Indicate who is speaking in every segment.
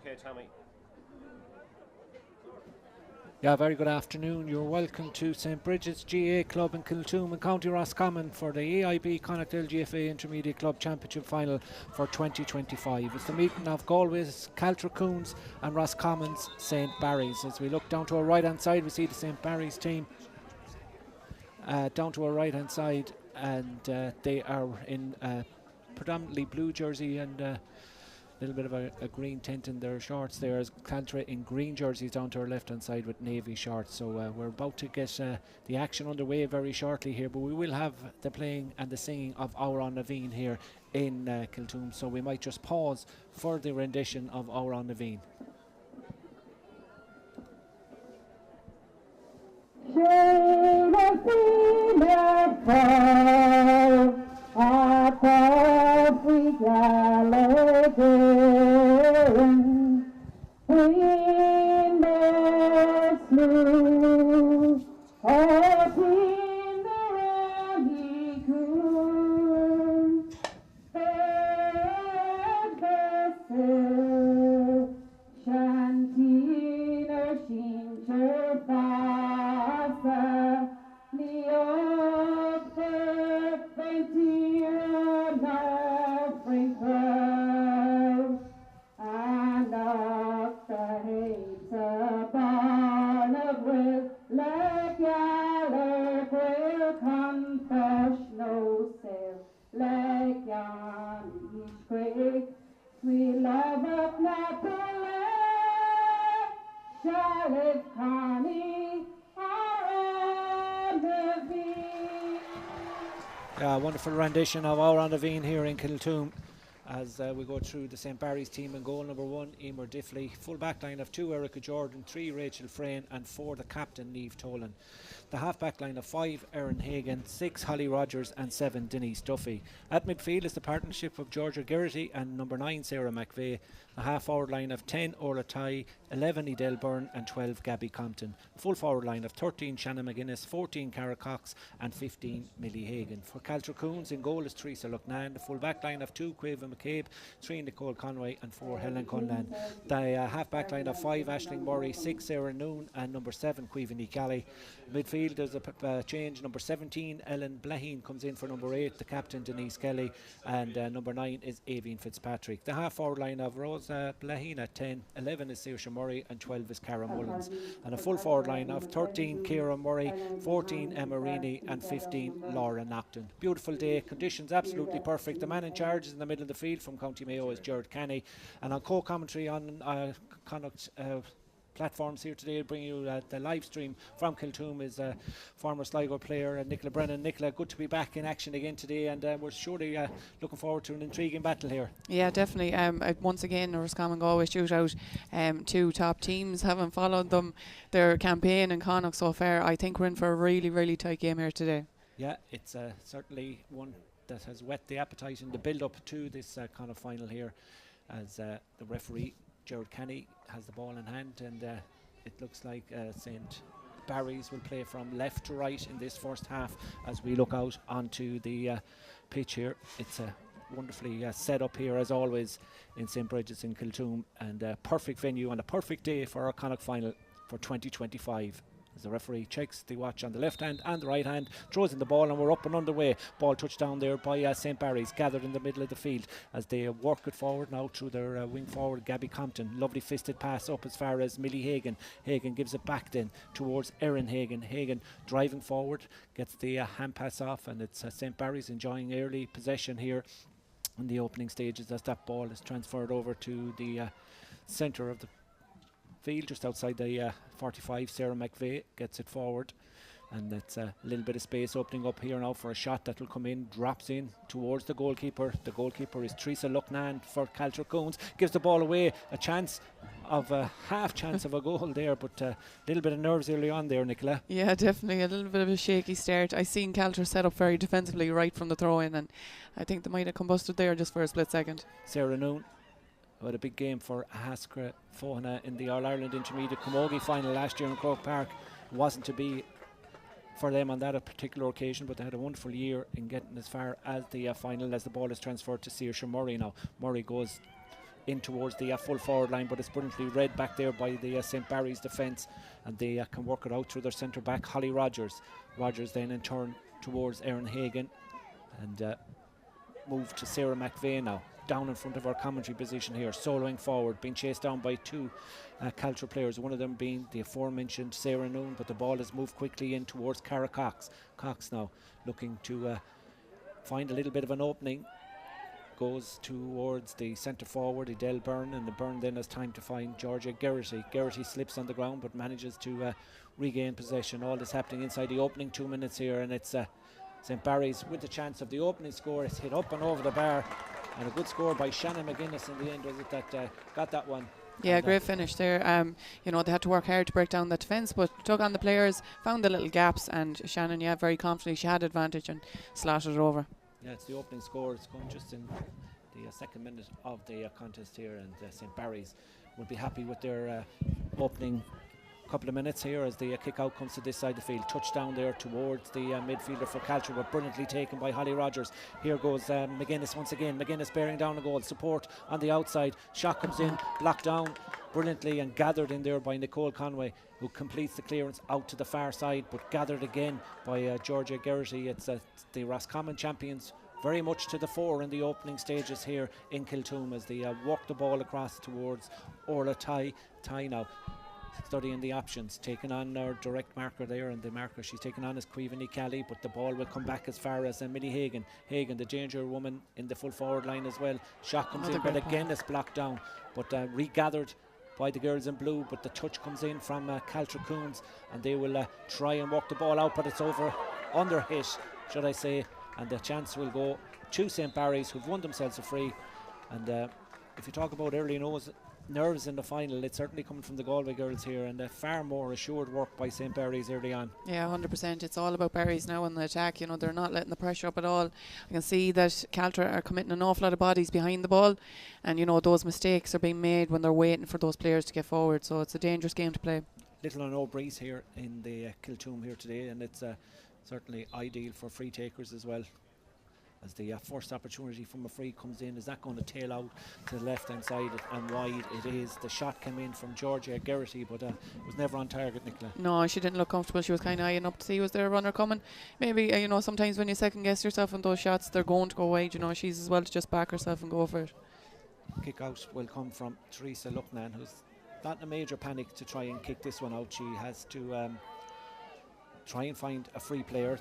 Speaker 1: Okay, Tommy.
Speaker 2: Yeah, very good afternoon. You're welcome to St Bridget's GA Club in Kiltoom in County Roscommon for the AIB Connacht LGFA Intermediate Club Championship Final for 2025. It's the meeting of Galway's Caltra Coons and Roscommon's St Barry's. As we look down to our right hand side, we see the St Barry's team down to our right hand side, and they are in predominantly blue jersey and little bit of a green tint in their shorts there, as Caltra in green jerseys down to our left hand side with navy shorts. So we're about to get the action underway very shortly here, but we will have the playing and the singing of Our Naveen here in Kiltoom, so we might just pause for the rendition of Our Naveen.
Speaker 3: Should have seen it fall, a coffee galloping, in the slew, up in the raggy coon, fed vessel, Shantina Shincher Pasa, Neo Perfectira Africa, and of the hates upon of will, like yaller will confess no self, like yon each great sweet love of Napoli. Charlotte Connie,
Speaker 2: Wonderful rendition of Our Naveen here in Kiltoom as we go through the St Barry's team. In goal number 1, Emer Diffley. Full back line of 2, Erica Jordan, 3, Rachel Frayne, and 4, the captain, Niamh Tolan. The half back line of 5, Erin Hagan, 6, Holly Rogers, and 7, Denise Duffy. At midfield is the partnership of Georgia Geraghty and number 9, Sarah McVeigh. The half forward line of 10, Orla Tighe, 11, Edel Byrne, and 12, Gabby Compton. Full forward line of 13, Shannon McGuinness, 14, Cara Cox, and 15, Millie Hagan. For Caltra Coons, in goal is Teresa Lucknan. The full back line of 2, Quava McCabe, 3, Nicole Conway, and 4, Helen Conlan. The half back line of 5, Aisling Murray, 6, Sarah Noon, and number 7, Queva Kelly. Midfield there's a change. Number 17, Ellen Blaheen, comes in for number 8, the captain, Denise Kelly, and number 9 is Avian Fitzpatrick. The half forward line of Rose Blaheen at 10, 11 is Saoirse Murray, and 12 is Cara Mullins. And a full forward line of 13, Ciara Murray, 14, Emma Reaney, and 15, Laura Nocton. Beautiful day, conditions absolutely perfect. The man in charge is in the middle of the field from County Mayo is Gerard Canny, and on co-commentary on Connacht platforms here today, bring you the live stream from Kiltoom is former Sligo player Nicola Brennan. Nicola, good to be back in action again today, and we're surely looking forward to an intriguing battle here.
Speaker 4: Yeah, definitely. Once again, Roscommon Galway shootout, two top teams. Haven't followed them, their campaign in Connacht so far. I think we're in for a really, really tight game here today.
Speaker 2: Yeah, it's certainly one that has whet the appetite in the build-up to this kind of final here, as the referee Gerard Kenny has the ball in hand, and it looks like St Barry's will play from left to right in this first half as we look out onto the pitch here. It's a wonderfully set up here as always in St Bridget's in Kiltoom, and a perfect venue and a perfect day for our Connacht final for 2025. As the referee checks the watch on the left hand and the right hand, throws in the ball, and we're up and underway. Ball touched down there by St Barry's, gathered in the middle of the field as they work it forward now through their wing forward, Gabby Compton. Lovely fisted pass up as far as Millie Hagan. Hagan gives it back then towards Erin Hagan. Hagan driving forward, gets the hand pass off, and it's St Barry's enjoying early possession here in the opening stages as that ball is transferred over to the centre of the field, just outside the 45. Sarah McVeigh gets it forward, and it's a little bit of space opening up here now for a shot that will come in, drops in towards the goalkeeper. The goalkeeper is Teresa Lucknan for Caltra Coons, gives the ball away. A chance of a half chance of a goal there, but a little bit of nerves early on there, Nicola.
Speaker 4: Yeah, definitely a little bit of a shaky start. I seen Caltra set up very defensively right from the throw in, and I think they might have combusted there just for a split second.
Speaker 2: Sarah Noon had a big game for Haskra Fohana in the All-Ireland Intermediate Camogie final last year in Croke Park. It wasn't to be for them on that particular occasion, but they had a wonderful year in getting as far as the final, as the ball is transferred to Saoirse Murray now. Murray goes in towards the full forward line, but it's brilliantly read back there by the St. Barry's defence, and they can work it out through their centre back, Holly Rogers. Rogers then in turn towards Erin Hagan, and move to Sarah McVeigh now, down in front of our commentary position here, soloing forward, being chased down by two Caltra players, one of them being the aforementioned Sarah Noon, but the ball has moved quickly in towards Cara Cox. Cox now looking to find a little bit of an opening, goes towards the centre forward, Adele Byrne, and the Byrne then has time to find Georgia Geraghty. Geraghty slips on the ground but manages to regain possession. All this happening inside the opening 2 minutes here, and it's St. Barry's with the chance of the opening score. It's hit up and over the bar, and a good score by Shannon McGuinness in the end, was it, that got that one.
Speaker 4: Yeah, great finish there. You know, they had to work hard to break down the defence, but took on the players, found the little gaps, and Shannon, yeah, very confidently, she had advantage and slotted it over.
Speaker 2: Yeah, it's the opening score. It's going just in the second minute of the contest here, and St. Barry's will be happy with their opening couple of minutes here as the kick out comes to this side of the field. Touchdown there towards the midfielder for Caltra, but brilliantly taken by Holly Rogers. Here goes McGuinness once again. McGuinness bearing down a goal. Support on the outside. Shot comes in, blocked down brilliantly and gathered in there by Nicole Conway, who completes the clearance out to the far side, but gathered again by Georgia Geraghty. It's the Roscommon champions very much to the fore in the opening stages here in Kiltoom as they walk the ball across towards Orla Ty. Ty now studying the options, taking on our direct marker there, and the marker she's taken on is Cuivany Kelly, but the ball will come back as far as Millie Hagan. Hagan, the danger woman in the full forward line as well. Shot comes in, but again it's blocked down, but regathered by the girls in blue, but the touch comes in from Caltra Coons, and they will try and walk the ball out, but it's under hit, should I say, and the chance will go to St. Barry's, who've won themselves a free. And if you talk about early nerves in the final, it's certainly coming from the Galway girls here, and far more assured work by St. Barry's early on. Yeah,
Speaker 4: 100%. It's all about Barry's now in the attack. You know, they're not letting the pressure up at all. I can see that Caltra are committing an awful lot of bodies behind the ball, and you know, those mistakes are being made when they're waiting for those players to get forward, so it's a dangerous game to play.
Speaker 2: Little or no breeze here in the Kiltoom here today, and it's certainly ideal for free takers as well, as the first opportunity from a free comes in. Is that going to tail out to the left hand side and wide? It is. The shot came in from Georgia Geraghty, but it was never on target, Nicola.
Speaker 4: No, she didn't look comfortable. She was kind of eyeing up to see was there a runner coming. Maybe you know, sometimes when you second guess yourself on those shots, they're going to go wide. You know, she's as well to just back herself and go for it.
Speaker 2: Kick out will come from Teresa Lucknan, who's not in a major panic to try and kick this one out. She has to try and find a free player.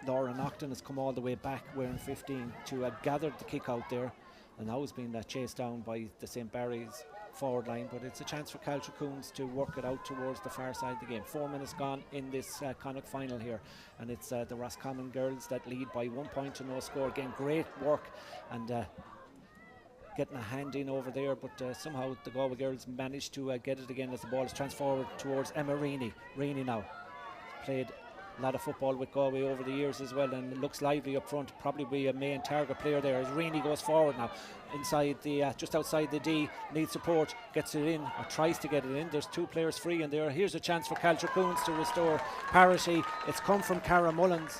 Speaker 2: Laura Nocton has come all the way back wearing 15 to gather the kick out there, and now has been chased down by the St. Barry's forward line, but it's a chance for Caltra Coons to work it out towards the far side of the game. 4 minutes gone in this Connacht final here, and it's the Roscommon girls that lead by 1 point to no score. Again, great work and getting a hand in over there, but somehow the Galway girls managed to get it again as the ball is transferred towards Emma Reaney. Reaney now played a lot of football with Galway over the years as well, and looks lively up front. Probably be a main target player there as Reaney goes forward now inside the just outside the D, needs support, gets it in or tries to get it in. There's two players free in there. Here's a chance for Caltra Coons to restore parity. It's come from Cara Mullins,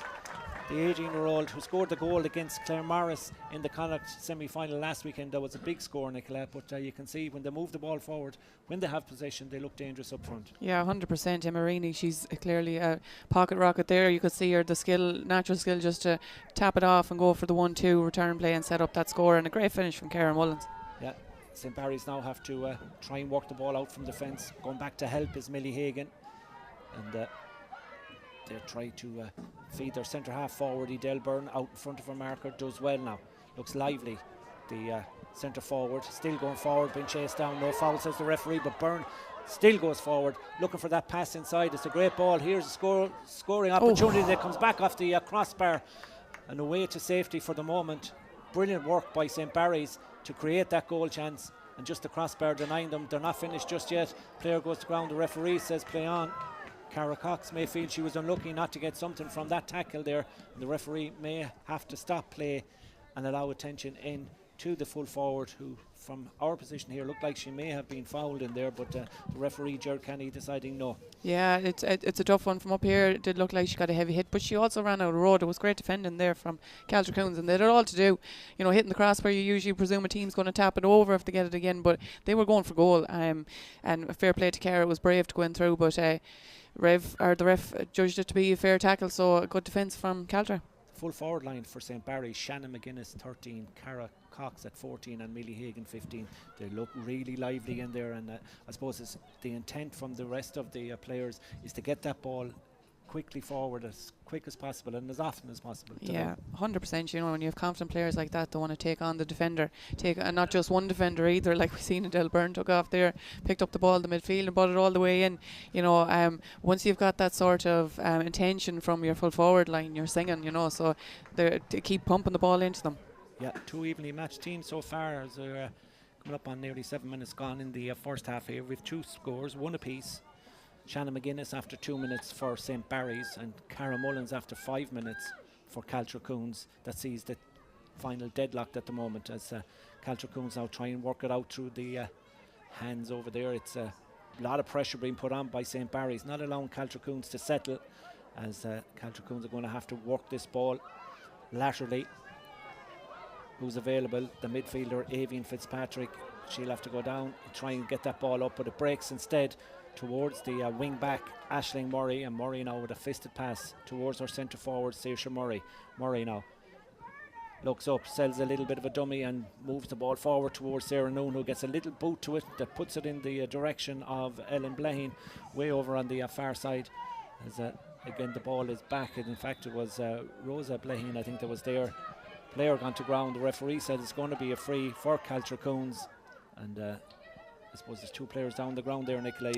Speaker 2: the 18-year-old who scored the goal against Claire Morris in the Connacht semi-final last weekend. That was a big score, Nicola, but you can see when they move the ball forward, when they have possession, they look dangerous up front.
Speaker 4: Yeah, 100%. Emma Reaney, she's clearly a pocket rocket there. You could see her, the skill, natural skill, just to tap it off and go for the 1-2 return play and set up that score, and a great finish from Cara Mullins.
Speaker 2: Yeah, St. Barry's now have to try and work the ball out from defence. Going back to help is Millie Hagan, and they try to feed their centre half forward. Adele Byrne out in front of her marker, does well now, looks lively. The centre forward still going forward, being chased down, no foul says the referee, but Byrne still goes forward looking for that pass inside. It's a great ball. Here's a scoring opportunity that comes back off the crossbar and away to safety for the moment. Brilliant work by St. Barry's to create that goal chance, and just the crossbar denying them. They're not finished just yet. Player goes to ground, the referee says play on. Cara Cox may feel she was unlucky not to get something from that tackle there, and the referee may have to stop play and allow attention in to the full forward, who from our position here looked like she may have been fouled in there, but the referee Gerard Kenny deciding no.
Speaker 4: Yeah, it's a tough one from up here. It did look like she got a heavy hit, but she also ran out of road. It was great defending there from Caltra Coons, and they had it all to do. You know, hitting the cross where you usually presume a team's going to tap it over if they get it again, but they were going for goal. And fair play to Cara, it was brave to go in through, but the ref judged it to be a fair tackle, so a good defence from Caltra.
Speaker 2: Full forward line for St. Barry, Shannon McGuinness 13, Cara Cox at 14 and Millie Hagan 15. They look really lively in there, and I suppose it's the intent from the rest of the players is to get that ball quickly forward as quick as possible and as often as possible.
Speaker 4: Yeah, 100%. You know, when you have confident players like that, they want to take on the defender, and not just one defender either. Like we've seen Adele Byrne took off there, picked up the ball in the midfield and brought it all the way in. You know, once you've got that sort of intention from your full forward line, you're singing. You know, so they keep pumping the ball into them.
Speaker 2: Yeah, two evenly matched teams so far. As coming up on nearly 7 minutes gone in the first half here, with two scores, one apiece. Shannon McGuinness after 2 minutes for St. Barry's, and Cara Mullins after 5 minutes for Caltra Coons. That sees the final deadlocked at the moment as Caltra Coons now try and work it out through the hands over there. It's a lot of pressure being put on by St. Barry's, not allowing Caltra Coons to settle, as Caltra Coons are going to have to work this ball laterally. Who's available? The midfielder Avian Fitzpatrick. She'll have to go down and try and get that ball up, but it breaks instead towards the wing back Aisling Murray, and Murray now with a fisted pass towards her centre forward Saoirse Murray. Murray now looks up, sells a little bit of a dummy and moves the ball forward towards Sarah Noon, who gets a little boot to it that puts it in the direction of Ellen Blaheen, way over on the far side. As again the ball is back, and in fact it was Rosa Blaheen I think that was there. Player gone to ground. The referee said it's going to be a free for Caltra Coons, and I suppose there's two players down the ground there, Nicola.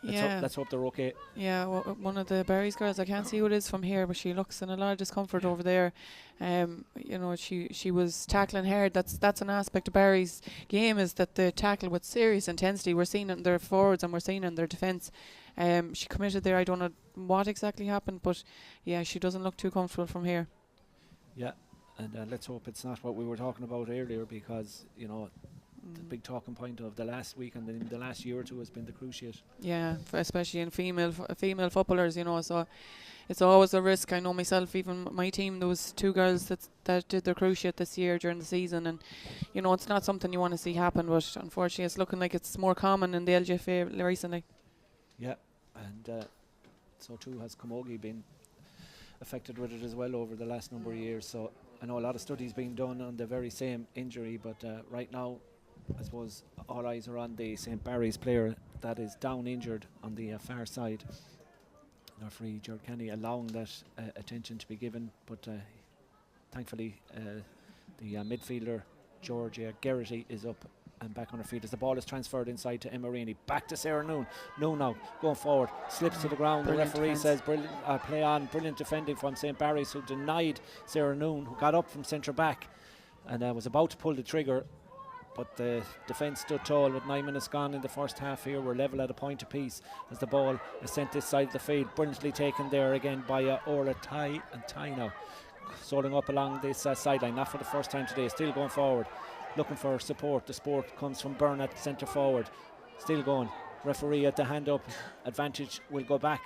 Speaker 2: Let's hope they're okay.
Speaker 4: Yeah, one of the Barry's girls, I can't see who it is from here, but she looks in a lot of discomfort over there. You know, she was tackling hard. That's an aspect of Barry's game, is that they tackle with serious intensity. We're seeing it in their forwards and we're seeing it in their defence. She committed there. I don't know what exactly happened, but yeah, she doesn't look too comfortable from here.
Speaker 2: Yeah, and let's hope it's not what we were talking about earlier, because you know the big talking point of the last week and in the last year or two has been the cruciate.
Speaker 4: Yeah, especially in female footballers, you know, so it's always a risk. I know myself, even my team, there was two girls that did their cruciate this year during the season, and you know, it's not something you want to see happen, but unfortunately it's looking like it's more common in the LGFA recently. Yeah,
Speaker 2: and so too has Camogie been affected with it as well over the last number of years. So I know a lot of studies being done on the very same injury, but right now I suppose all eyes are on the St. Barry's player that is down injured on the far side. Referee Gerard Kenny allowing that attention to be given, but thankfully the midfielder Georgia Gerrity is up and back on her feet as the ball is transferred inside to Emma Rainey. Back to Sarah Noon. Noon now going forward, slips to the ground.
Speaker 4: Brilliant
Speaker 2: the referee
Speaker 4: defense.
Speaker 2: says play on. Brilliant defending from St. Barry's, who denied Sarah Noon, who got up from centre back and was about to pull the trigger, but the defence stood tall with 9 minutes gone in the first half here. We're level at a point apiece as the ball is sent this side of the field. Brilliantly taken there again by Orla Ty, and Ty now soaring up along this sideline, not for the first time today, still going forward, looking for support. The support comes from Burnett, centre forward, still going. Referee at the hand up, advantage will go back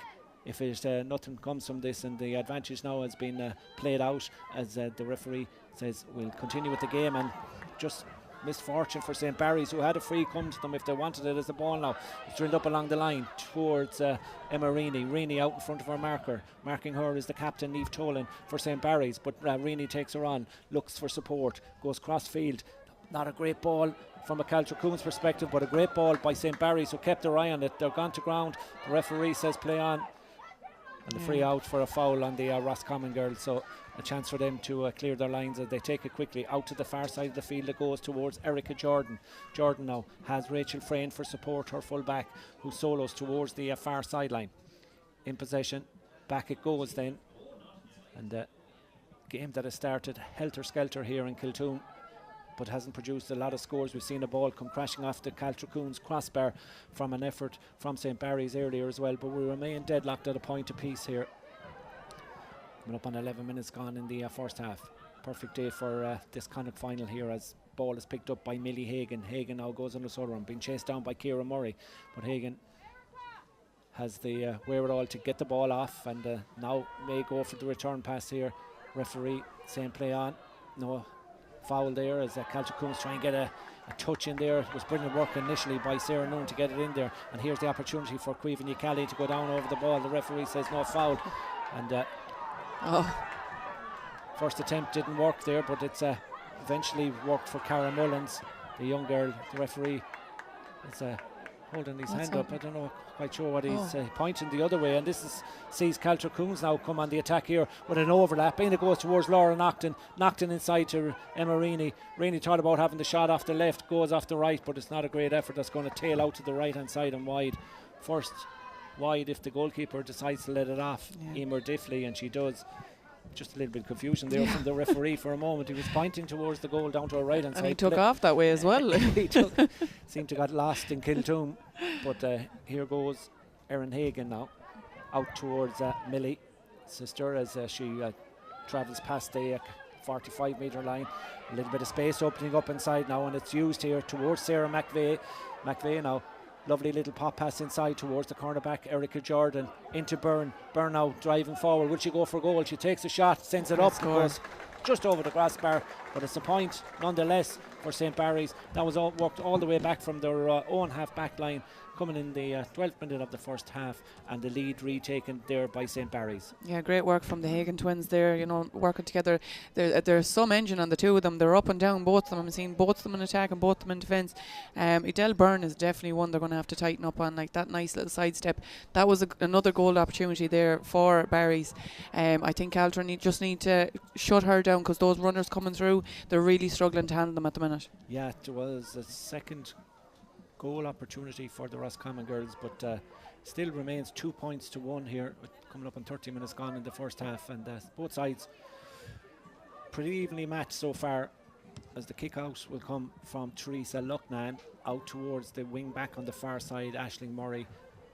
Speaker 2: if nothing comes from this, and the advantage now has been played out as the referee says we'll continue with the game. And just misfortune for St. Barry's, who had a free come to them if they wanted it, as the ball now is drilled up along the line towards Emma Reaney. Reaney out in front of her marker. Marking her is the captain, Niamh Tolan, for St. Barry's, but Reaney takes her on, looks for support, goes cross field. Not a great ball from a Caltra Coons perspective, but a great ball by St. Barry's, who kept their eye on it. They're gone to ground. The referee says play on, and the free out for a foul on the Roscommon girls. So a chance for them to clear their lines as they take it quickly out to the far side of the field. It goes towards Erica Jordan. Jordan now has Rachel Frayne for support, her full back, who solos towards the far sideline. In possession, back it goes then, and the game that has started helter-skelter here in Kiltoon, but hasn't produced a lot of scores. We've seen a ball come crashing off the Caltra Coons crossbar from an effort from St. Barry's earlier as well, but we remain deadlocked at a point apiece here. Coming up on 11 minutes gone in the first half. perfect day for this Connacht final here, as ball is picked up by Millie Hagan. Hagan now goes on the solar run, being chased down by Ciara Murray, but Hagan has the wherewithal to get the ball off, and now may go for the return pass here. Referee saying play on. No foul there, as Caltra Coombs try and get a touch in there. It was brilliant work initially by Sarah Noon to get it in there, and here's the opportunity for Caoimhin Kelly to go down over the ball. The referee says no foul, and first attempt didn't work there, but it's eventually worked for Cara Mullins, the young girl. The referee is holding his hand up. I don't know, quite sure what he's pointing the other way, and this sees Caltra Coombs now come on the attack here with an overlap. In it goes towards Laura Naughton. Naughton inside to Emma Reaney. Reaney thought about having the shot off the left, goes off the right, but it's not a great effort. That's going to tail out to the right hand side and wide. First wide if the goalkeeper decides to let it off. Emer Diffley, and she does. Just a little bit of confusion there from the referee for a moment. He was pointing towards the goal down to her right hand side.
Speaker 4: And he took off that way as well.
Speaker 2: He seemed to got lost in Kiltoom. But here goes Erin Hagan now, out towards Millie, sister, as she travels past the 45-metre line. A little bit of space opening up inside now, and it's used here towards Sarah McVeigh. McVeigh now, lovely little pop pass inside towards the cornerback Erica Jordan into Byrne. Byrne now driving forward. Will she go for goal? She takes a shot, sends it up, goes just over the crossbar, but it's a point nonetheless for St. Barry's. That was all worked all the way back from their own half back line, coming in the 12th minute of the first half, and the lead retaken there by St. Barry's.
Speaker 4: Yeah, great work from the Hagan twins there, you know, working together. There's some engine on the two of them. They're up and down, both of them. I'm seeing both of them in attack and both of them in defence. Edel Byrne is definitely one they're going to have to tighten up on, like that nice little sidestep. That was another goal opportunity there for Barry's. I think Caltra just need to shut her down, because those runners coming through, they're really struggling to handle them at the minute.
Speaker 2: Yeah, there was a second goal opportunity for the Roscommon girls, but still remains 2 points to 1 here, coming up on 30 minutes gone in the first half, and both sides pretty evenly matched so far, as the kick out will come from Teresa Lucknan out towards the wing back on the far side. Aisling Murray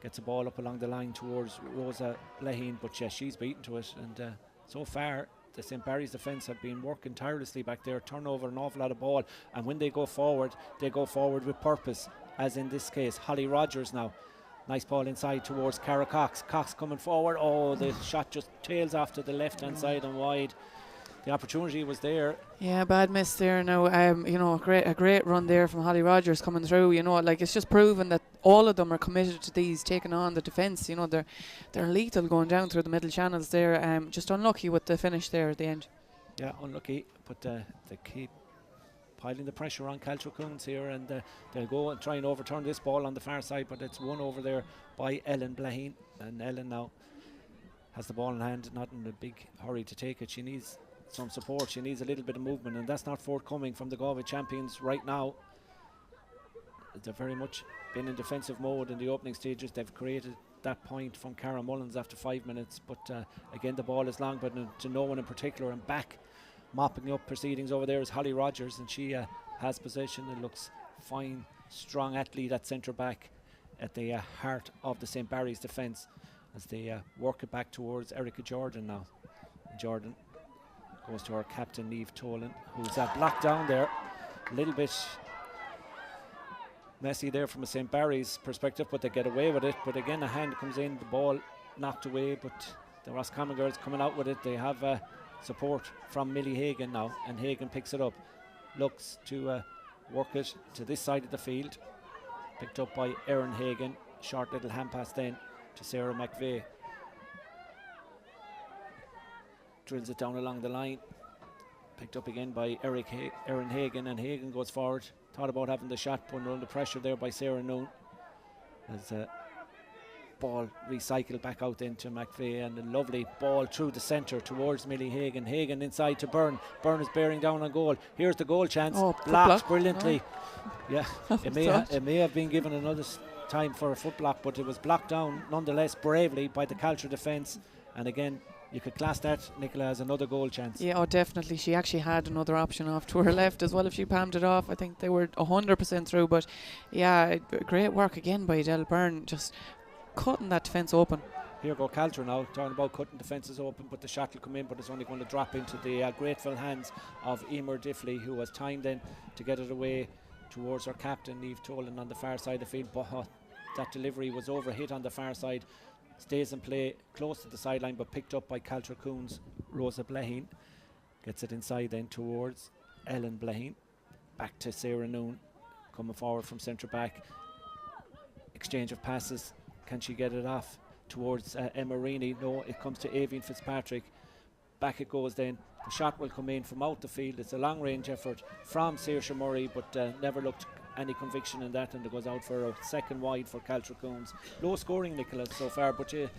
Speaker 2: gets a ball up along the line towards Rosa Leheen, but yeah, she's beaten to it, and so far the St. Barry's defence have been working tirelessly back there, turn over an awful lot of ball, and when they go forward with purpose, as in this case. Holly Rogers now, nice ball inside towards Cara Cox. Cox coming forward, the shot just tails off to the left hand side and wide. The opportunity was there.
Speaker 4: Yeah, bad miss there now. You know, a great run there from Holly Rogers coming through. You know, like, it's just proven that all of them are committed to these, taking on the defence. You know, they're lethal going down through the middle channels there. Just unlucky with the finish there at the end.
Speaker 2: Yeah, unlucky, but they keep piling the pressure on Caltra Coombs here, and they'll go and try and overturn this ball on the far side, but it's won over there by Ellen Blaheen, and Ellen now has the ball in hand, not in a big hurry to take it. She needs some support, she needs a little bit of movement, and that's not forthcoming from the Galway champions right now. They've very much been in defensive mode in the opening stages. They've created that point from Cara Mullins after 5 minutes, but again the ball is long, but to no one in particular, and back mopping up proceedings over there is Holly Rogers, and she has possession. It looks fine, strong athlete at centre back at the heart of the St. Barry's defence, as they work it back towards Erica Jordan now. Jordan goes to our captain Niamh Tolan, who's blocked down there. A little bit messy there from a St. Barry's perspective, but they get away with it. But again, a hand comes in, the ball knocked away, but the Roscommon girls coming out with it. They have support from Millie Hagan now, and Hagan picks it up, looks to work it to this side of the field, picked up by Erin Hagan. Short little hand pass then to Sarah McVeigh, drills it down along the line, picked up again by Erin Hagan, and Hagan goes forward, thought about having the shot, put under pressure there by Sarah Noon, as ball recycled back out into McVeigh, and a lovely ball through the centre towards Millie Hagan. Hagan inside to Byrne. Byrne is bearing down on goal. Here's the goal chance. Blocked brilliantly. Yeah, it may have been given another time for a foot block, but it was blocked down nonetheless bravely by the Caltra defence. And again, you could class that, Nicola, as another goal chance.
Speaker 4: Yeah, definitely. She actually had another option off to her left as well if she palmed it off. I think they were 100% through, but yeah, great work again by Edel Byrne, just cutting that defence open.
Speaker 2: Here go Caltra now, talking about cutting defences open, but the shot will come in, but it's only going to drop into the grateful hands of Emer Diffley, who has time then to get it away towards our captain, Niamh Tolan, on the far side of the field. But that delivery was overhit on the far side, stays in play close to the sideline, but picked up by Caltra Coons. Rosa Blaheen gets it inside then towards Ellen Blaheen. Back to Sarah Noon, coming forward from centre back. Exchange of passes. Can she get it off towards Emma Reaney? No, it comes to Avian Fitzpatrick. Back it goes then. The shot will come in from out the field. It's a long range effort from Saoirse Murray, but never looked any conviction in that, and it goes out for a second wide for Caltra Coons. Low scoring, Nicola, so far, but you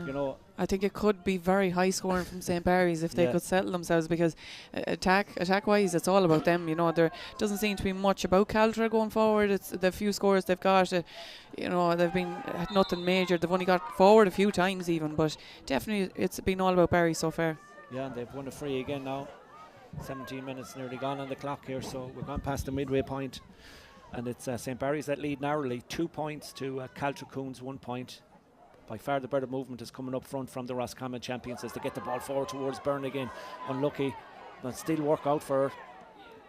Speaker 2: know,
Speaker 4: I think it could be very high scoring from St. Barry's if they could settle themselves, because attack wise it's all about them. You know, there doesn't seem to be much about Caltra going forward. It's the few scores they've got, you know, they've been nothing major. They've only got forward a few times even, but definitely it's been all about Barry so far.
Speaker 2: Yeah, and they've won a free again now. 17 minutes nearly gone on the clock here, so we've gone past the midway point, and it's St. Barry's that lead narrowly, 2 points to Caltra Coons 1 point. By far the better movement is coming up front from the Roscommon champions as they get the ball forward towards Byrne again. Unlucky, but still work out for her.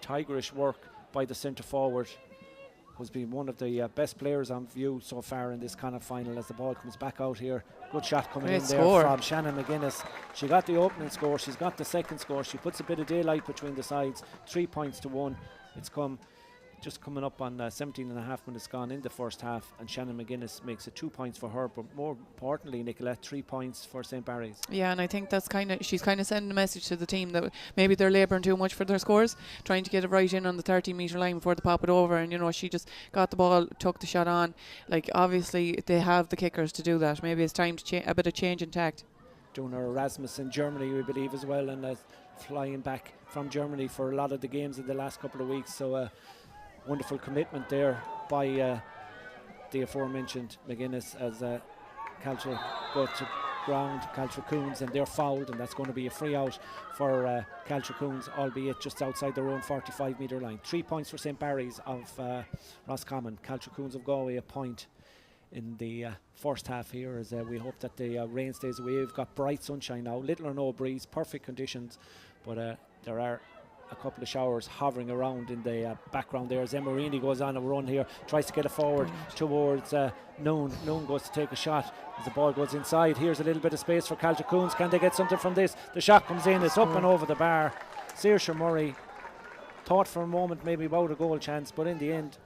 Speaker 2: Tigerish work by the centre forward, who's been one of the best players on view so far in this kind of final, as the ball comes back out here. Good shot coming in there from Shannon McGuinness. She got the opening score, she's got the second score, she puts a bit of daylight between the sides. 3 points to 1. It's just coming up on 17 and a half minutes gone in the first half, and Shannon McGuinness makes it 2 points for her, but more importantly, Nicolette, 3 points for St. Barry's.
Speaker 4: Yeah, and I think that's she's kind of sending a message to the team that maybe they're labouring too much for their scores, trying to get it right in on the 30-metre line before they pop it over, and you know, she just got the ball, took the shot on. Like, obviously they have the kickers to do that. Maybe it's time to a bit of change in tact. Doing
Speaker 2: her Erasmus in Germany, we believe, as well, and flying back from Germany for a lot of the games in the last couple of weeks, so wonderful commitment there by the aforementioned McGuinness, as Caltra go to ground, Caltra Coons, and they're fouled, and that's going to be a free out for Caltra Coons, albeit just outside their own 45-metre line. 3 points for St. Barry's of Roscommon. Caltra Coons of Galway a point in the first half here, as we hope that the rain stays away. We've got bright sunshine now, little or no breeze, perfect conditions, but there are a couple of showers hovering around in the background there as Emma Reaney goes on a run here, tries to get it forward towards Noon. Noon goes to take a shot as the ball goes inside. Here's a little bit of space for Caltra Coons. Can they get something from this? The shot comes in, it's up and over the bar. Saoirse Murray thought for a moment maybe about a goal chance, but in the end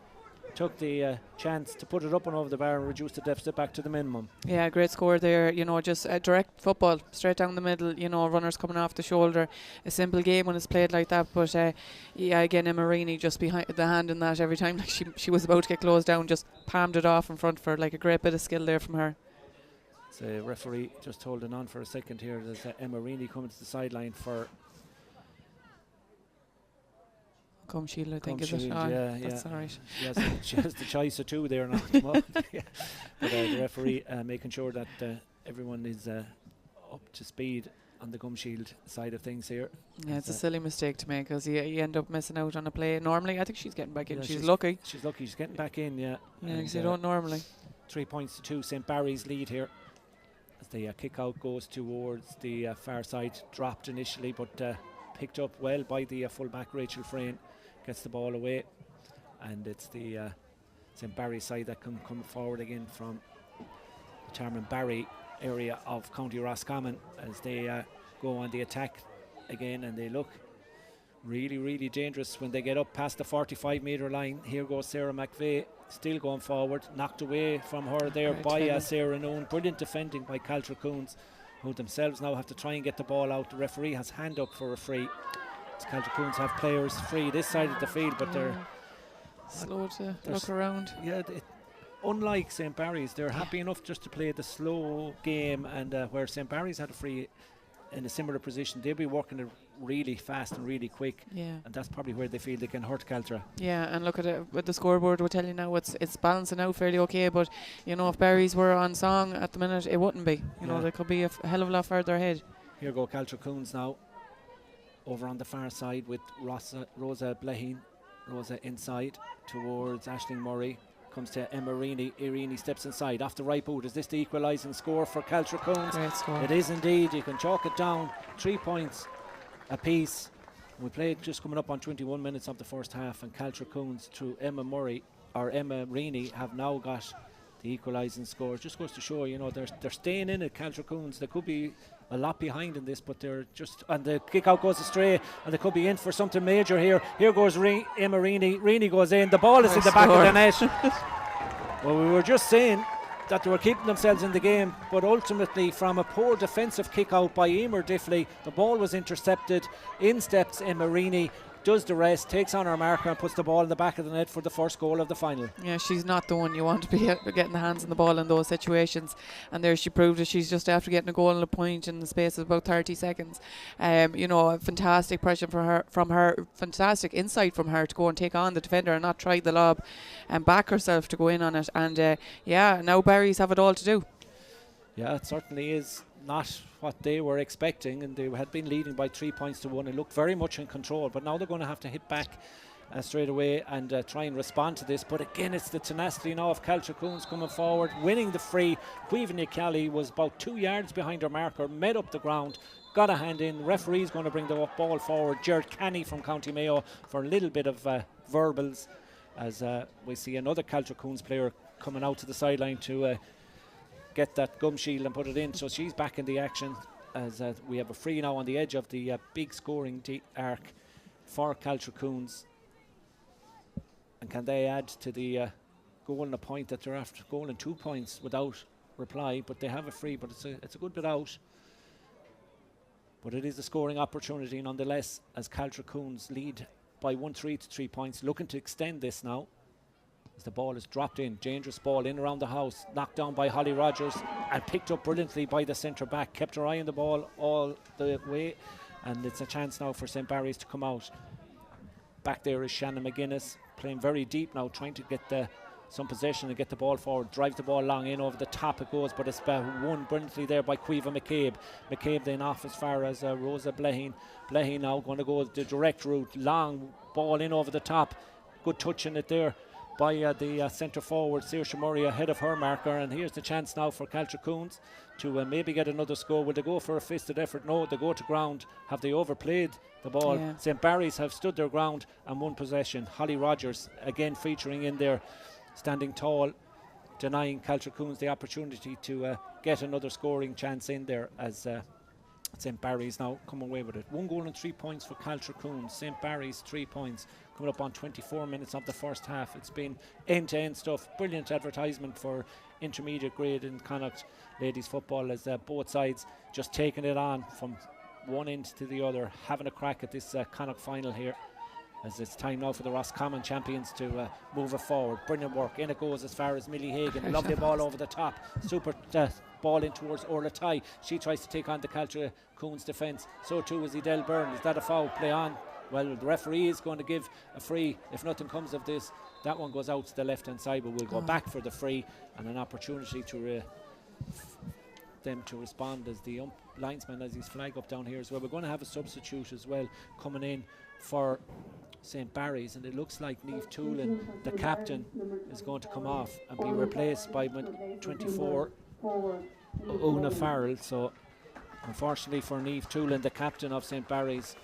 Speaker 2: took the chance to put it up and over the bar and reduce the deficit back to the minimum. Yeah, great score there. You know, just direct football straight down the middle, you know, runners coming off the shoulder. A simple game when it's played like that, but yeah, again, Emma Reaney just behind the hand in that every time, like she was about to get closed down, just palmed it off in front for, like, a great bit of skill there from her. The referee just holding on for a second here. There's Emma Reaney coming to the sideline for Cumshield, I think, is it? Yeah, that's all right. She has the choice of two there now. But the referee making sure that everyone is up to speed on the Cumshield side of things here. Yeah, it's a silly mistake to make, because you end up missing out on a play. Normally, I think she's getting back in. Yeah, she's lucky. She's lucky. She's getting back in, yeah. Yeah, because you don't normally. 3 points to 2. St. Barry's lead here, as the kick out goes towards the far side. Dropped initially, but picked up well by the full-back Rachel Frayne. Gets the ball away, and it's the St. Barry side that can come forward again from the Tarman Barry area of County Roscommon, as they go on the attack again, and they look really, really dangerous when they get up past the 45-metre line. Here goes Sarah McVeigh, still going forward, knocked away from her there by Sarah Noon. Brilliant defending by Caltra Coons, who themselves now have to try and get the ball out. The referee has hand up for a free. Caltra Coons have players free this side of the field, but they're slow to look around. Yeah, unlike St. Barry's, they're happy enough just to play the slow game, and where St. Barry's had a free in a similar position, they'll be working it really fast and really quick. Yeah, and that's probably where they feel they can hurt Caltra. Yeah, and look at it with the scoreboard. We'll tell you now it's balancing out fairly okay, but you know, if Barry's were on song at the minute, it wouldn't be. You know, they could be a hell of a lot further ahead. Here go Caltra Coons now, over on the far side with Rosa Blaheen. Rosa inside towards Aisling Murray. comes to Emma Reaney. Irini steps inside off the right boot. Is this the equalising score for Caltra Coons?
Speaker 4: Great score.
Speaker 2: It is indeed. You can chalk it down. 3 points apiece. We played just coming up on 21 minutes of the first half, and Caltra Coons through Emma Reaney have now got the equalising score. Just goes to show, you know, they're staying in it. Caltra Coons, they could be a lot behind in this, but they're just, and the kick out goes astray, and they could be in for something major here. Here goes Emma Reaney. Reaney goes in. The ball is in the back of the net. Well, we were just saying that they were keeping themselves in the game, but ultimately from a poor defensive kick out by Emer Diffley, the ball was intercepted. In steps Emma Reaney, does the rest, takes on her marker and puts the ball in the back of the net for the first goal of the final.
Speaker 4: Yeah, she's not the one you want to be getting the hands on the ball in those situations, and there she proved it. She's just after getting a goal and a point in the space of about 30 seconds. You know, fantastic pressure from her, fantastic insight from her to go and take on the defender and not try the lob and back herself to go in on it. And yeah, now Barry's have it all to do.
Speaker 2: Yeah, it certainly is not what they were expecting, and they had been leading by 3 points to 1 and looked very much in control, but now they're going to have to hit back straight away and try and respond to this. But again, it's the tenacity now of Caltra Coons coming forward, winning the free. Cuivan Nicali was about 2 yards behind her marker, met up the ground, got a hand in. The referee's going to bring the ball forward, Gerard Canny from County Mayo, for a little bit of verbals, as we see another Caltra Coons player coming out to the sideline to get that gum shield and put it in. So she's back in the action, as we have a free now on the edge of the big scoring arc for Caltra Coons. And can they add to the goal and a point that they're after? Goal and 2 points without reply, but they have a free, but it's a good bit out. But it is a scoring opportunity nonetheless, as Caltra Coons lead by 1-3 to 3 points, looking to extend this now. As the ball is dropped in, dangerous ball in around the house, knocked down by Holly Rogers and picked up brilliantly by the centre back. Kept her eye on the ball all the way, and it's a chance now for St. Barry's to come out. Back there is Shannon McGuinness, playing very deep now, trying to get some possession and get the ball forward. Drive the ball long in over the top it goes, but it's won brilliantly there by Cuiva McCabe. McCabe then off as far as Rosa Bleheen. Bleheen now going to go the direct route, long ball in over the top. Good touch in it there by the centre forward, Saoirse Murray, ahead of her marker. And here's the chance now for Caltra Coons to maybe get another score. Will they go for a fisted effort? No, they go to ground. Have they overplayed the ball?
Speaker 4: Yeah.
Speaker 2: St. Barry's have stood their ground and won possession. Holly Rogers again featuring in there, standing tall, denying Caltra Coons the opportunity to get another scoring chance in there, as St. Barry's now come away with it. 1 goal and 3 points for Caltra Coons. St. Barry's 3 points. Coming up on 24 minutes of the first half. It's been end-to-end stuff. Brilliant advertisement for intermediate grade in Connacht ladies football, as both sides just taking it on from one end to the other, having a crack at this Connacht final here, as it's time now for the Roscommon champions to move it forward. Brilliant work. In it goes as far as Millie Hagan. Lovely ball over the top. Super ball in towards Orla Tai. She tries to take on the Caltra Coons defence. So too is Edel Byrne. Is that a foul? Play on. Well, the referee is going to give a free if nothing comes of this. That one goes out to the left hand side, but we'll go back for the free and an opportunity to them to respond, as the linesman has his flag up down here as well. We're going to have a substitute as well coming in for St. Barry's, and it looks like Niamh Toolan, the captain, is going to come off and be replaced by 24 Una Farrell. So unfortunately for Niamh Toolan, the captain of St. Barry's,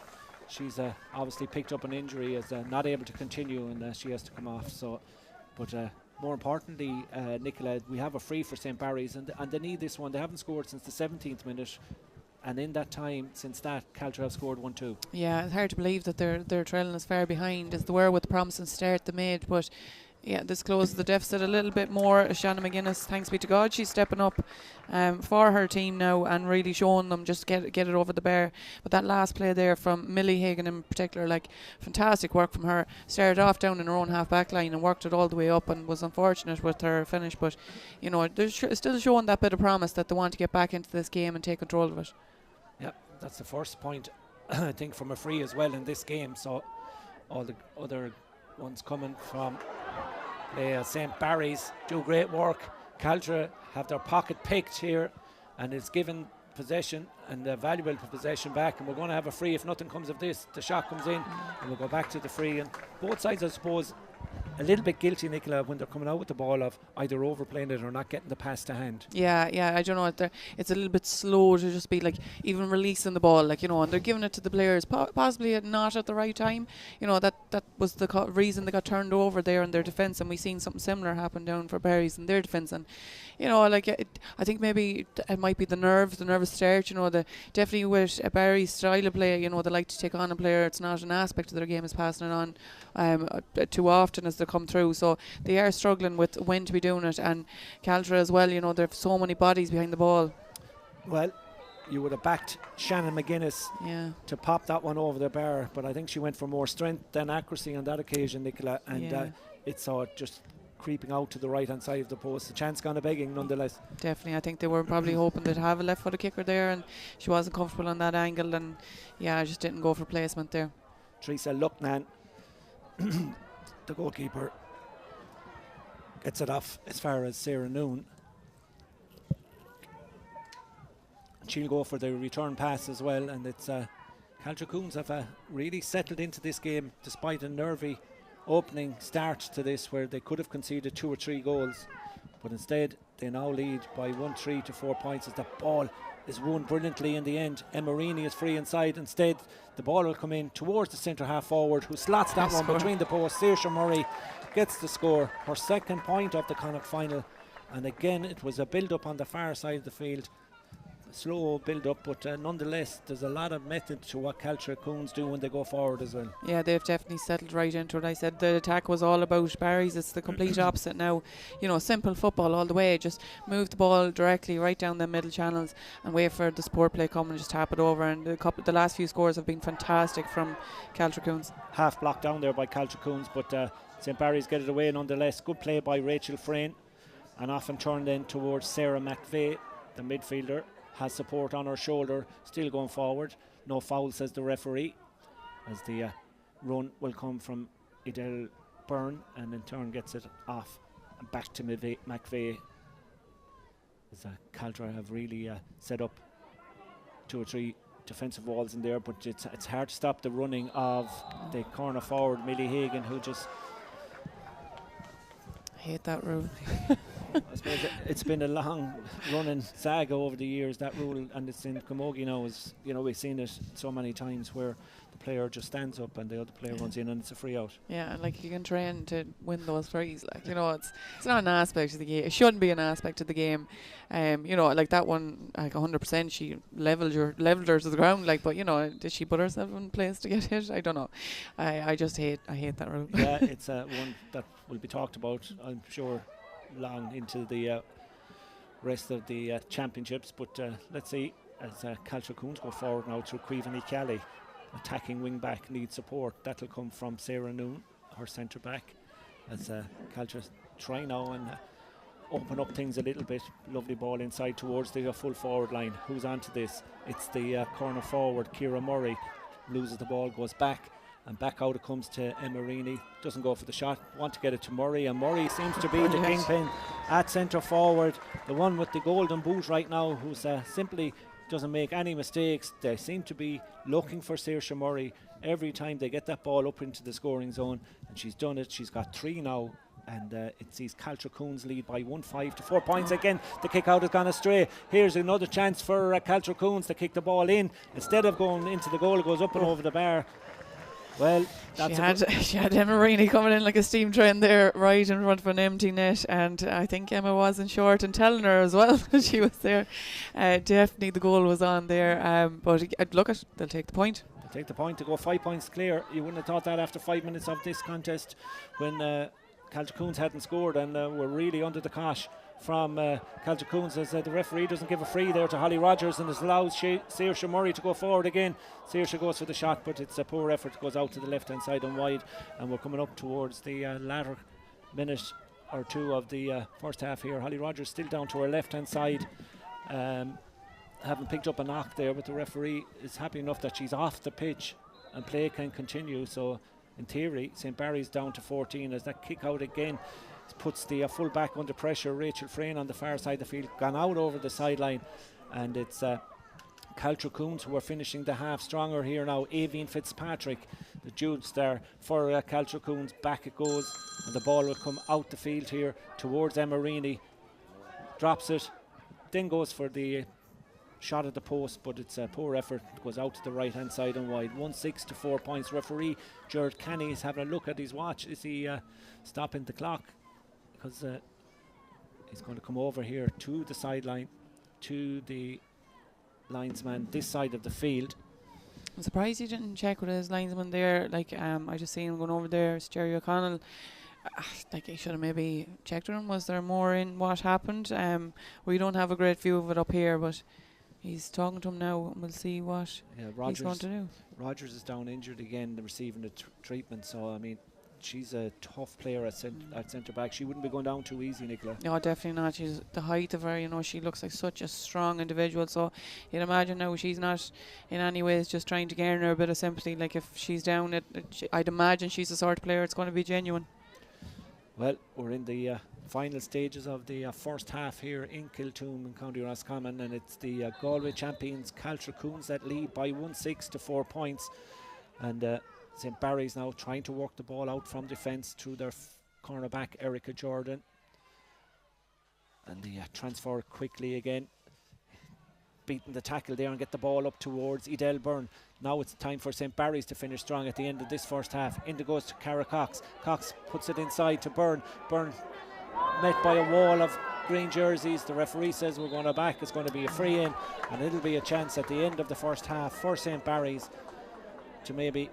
Speaker 2: she's obviously picked up an injury, as not able to continue, and she has to come off. So, but more importantly, Nicola, we have a free for St. Barry's, and they need this one. They haven't scored since the 17th minute, and in that time, since that, Caltra have scored 1-2.
Speaker 4: Yeah, it's hard to believe that they're trailing as far behind as they were with the promising start they made, but yeah, this closes the deficit a little bit more. Shannon McGuinness, thanks be to God, she's stepping up for her team now and really showing them just get it over the bar. But that last play there from Millie Hagan in particular, like, fantastic work from her. Started off down in her own half back line and worked it all the way up, and was unfortunate with her finish, but you know, they're still showing that bit of promise that they want to get back into this game and take control of it.
Speaker 2: Yeah, that's the first point I think from a free as well in this game. So all the other ones coming from St. Barry's do great work. Caltra have their pocket picked here, and it's given possession and valuable possession back, and we're going to have a free if nothing comes of this. The shot comes in and we'll go back to the free, and both sides, I suppose, a little bit guilty, Nicola, when they're coming out with the ball of either overplaying it or not getting the pass to hand.
Speaker 4: Yeah, I don't know. It's a little bit slow to just be like even releasing the ball, like, you know, and they're giving it to the players possibly not at the right time. You know, that was the reason they got turned over there in their defence, and we seen something similar happen down for Barry's in their defence. And you know, like I think maybe it might be the nervous start. You know, definitely with Barry's style of play, you know, they like to take on a player. It's not an aspect of their game is passing it on too often as they come through. So they are struggling with when to be doing it. And Caltra as well, you know, there have so many bodies behind the ball.
Speaker 2: Well, you would have backed Shannon McGuinness to pop that one over the bar, but I think she went for more strength than accuracy on that occasion, Nicola, and it saw it just creeping out to the right hand side of the post. The chance gone a begging nonetheless.
Speaker 4: Definitely, I think they were probably hoping they'd have a left footed kicker there, and she wasn't comfortable on that angle, and I just didn't go for placement there.
Speaker 2: Teresa Lucknan, the goalkeeper, gets it off as far as Sarah Noon. She'll go for the return pass as well, and it's Caltra Coons have really settled into this game despite a nervy opening start to this where they could have conceded 2 or 3 goals, but instead they now lead by 1-3 to 4 points as the ball is won brilliantly in the end. Emerini is free inside. Instead the ball will come in towards the centre half forward, who slots that one between the posts. Saoirse Murray gets the score, her second point of the Connacht final, and again it was a build up on the far side of the field. Slow build up, but nonetheless there's a lot of method to what Caltra Coons do when they go forward as well. Yeah,
Speaker 4: they've definitely settled right into it. I said the attack was all about Barry's. It's the complete opposite now. You know, simple football all the way. Just move the ball directly right down the middle channels and wait for the support play come and just tap it over. And the last few scores have been fantastic from Caltra Coons.
Speaker 2: Half blocked down there by Caltra Coons, but St. Barry's get it away nonetheless. Good play by Rachel Frayne, and often turned in towards Sarah McVeigh, the midfielder. Has support on her shoulder, still going forward. No foul, says the referee, as the run will come from Edel Byrne, and in turn gets it off and back to McVeigh. As Caltra have really set up 2 or 3 defensive walls in there, but it's hard to stop the running of the corner forward, Millie Hagan, who just...
Speaker 4: I hate that rule.
Speaker 2: I suppose it's been a long running saga over the years, that rule, and it's in Camogie now. As you know, we've seen it so many times where the player just stands up and the other player runs in and it's a free out.
Speaker 4: Yeah, and like you can train to win those frees, like, you know, it's not an aspect of the game. It shouldn't be an aspect of the game. You know, like that one, like 100%, she leveled her to the ground, like, but you know, did she put herself in place to get hit? I don't know. I hate that rule.
Speaker 2: Yeah, it's one that will be talked about, I'm sure, long into the rest of the championships, but let's see as Caltra Coons go forward now through Cuivani Kelly, attacking wing back, needs support. That'll come from Sarah Noon, her centre back, as Caltra try now and open up things a little bit. Lovely ball inside towards the full forward line. Who's onto this? It's the corner forward, Ciara Murray, loses the ball, goes back, and back out it comes to Emerini. Doesn't go for the shot, want to get it to Murray, and Murray seems to be the kingpin at centre forward, the one with the golden boot right now, who's simply doesn't make any mistakes. They seem to be looking for Saoirse Murray every time they get that ball up into the scoring zone, and she's done it. She's got 3 now, and it sees Caltra Coons lead by 1-5 to 4 points. Again, the kick out has gone astray. Here's another chance for Caltra Coons to kick the ball in. Instead of going into the goal, it goes up and over the bar. Well,
Speaker 4: she had Emma Rainey coming in like a steam train there, right in front of an empty net, and I think Emma wasn't short and telling her as well that she was there. Definitely the goal was on there, but look, they'll take the point.
Speaker 2: They'll take the point to go 5 points clear. You wouldn't have thought that after 5 minutes of this contest, when Caltra Coons hadn't scored and were really under the cosh from Caltra Coons, as the referee doesn't give a free there to Holly Rogers and allows Saoirse Murray to go forward again. Saoirse goes for the shot, but it's a poor effort. It goes out to the left hand side and wide, and we're coming up towards the latter minute or two of the first half here. Holly Rogers still down to her left hand side, haven't picked up a knock there, but the referee is happy enough that she's off the pitch and play can continue. So in theory St. Barry's down to 14 as that kick out again puts the full back under pressure. Rachel Frayne on the far side of the field, gone out over the sideline, and it's Caltra Coons who are finishing the half stronger here now. Aoibhín Fitzpatrick, the Judes there for Caltra Coons. Back it goes, and the ball will come out the field here towards Emerini. Drops it, then goes for the shot at the post, but it's a poor effort. It goes out to the right hand side and wide. 1-6 to 4 points. Referee Gerard Kenny is having a look at his watch. Is he stopping the clock? Because he's going to come over here to the sideline, to the linesman this side of the field.
Speaker 4: I'm surprised he didn't check with his linesman there. Like, I just seen him going over there. It's Jerry O'Connell. Like, he should have maybe checked with him. Was there more in what happened? We don't have a great view of it up here, but he's talking to him now, and we'll see what he's going to do. Rogers
Speaker 2: is down injured again, receiving the treatment. So, I mean, she's a tough player at centre back. She wouldn't be going down too easy, Nicola.
Speaker 4: No, definitely not. She's the height of her, you know, she looks like such a strong individual. So you'd imagine now she's not in any ways just trying to garner a bit of sympathy. Like, if she's down, I'd imagine she's the sort of player it's going to be genuine.
Speaker 2: Well, we're in the final stages of the first half here in Kiltoom in County Roscommon, and it's the Galway champions Caltra Coons that lead by 1-6 to 4 points. And St. Barry's now trying to work the ball out from defence through their cornerback Erica Jordan. And the transfer quickly again. Beating the tackle there and get the ball up towards Edel Byrne. Now it's time for St. Barry's to finish strong at the end of this first half. In it goes to Cara Cox. Cox puts it inside to Byrne. Byrne met by a wall of green jerseys. The referee says we're going to back. It's going to be a free in, and it'll be a chance at the end of the first half for St. Barry's to maybe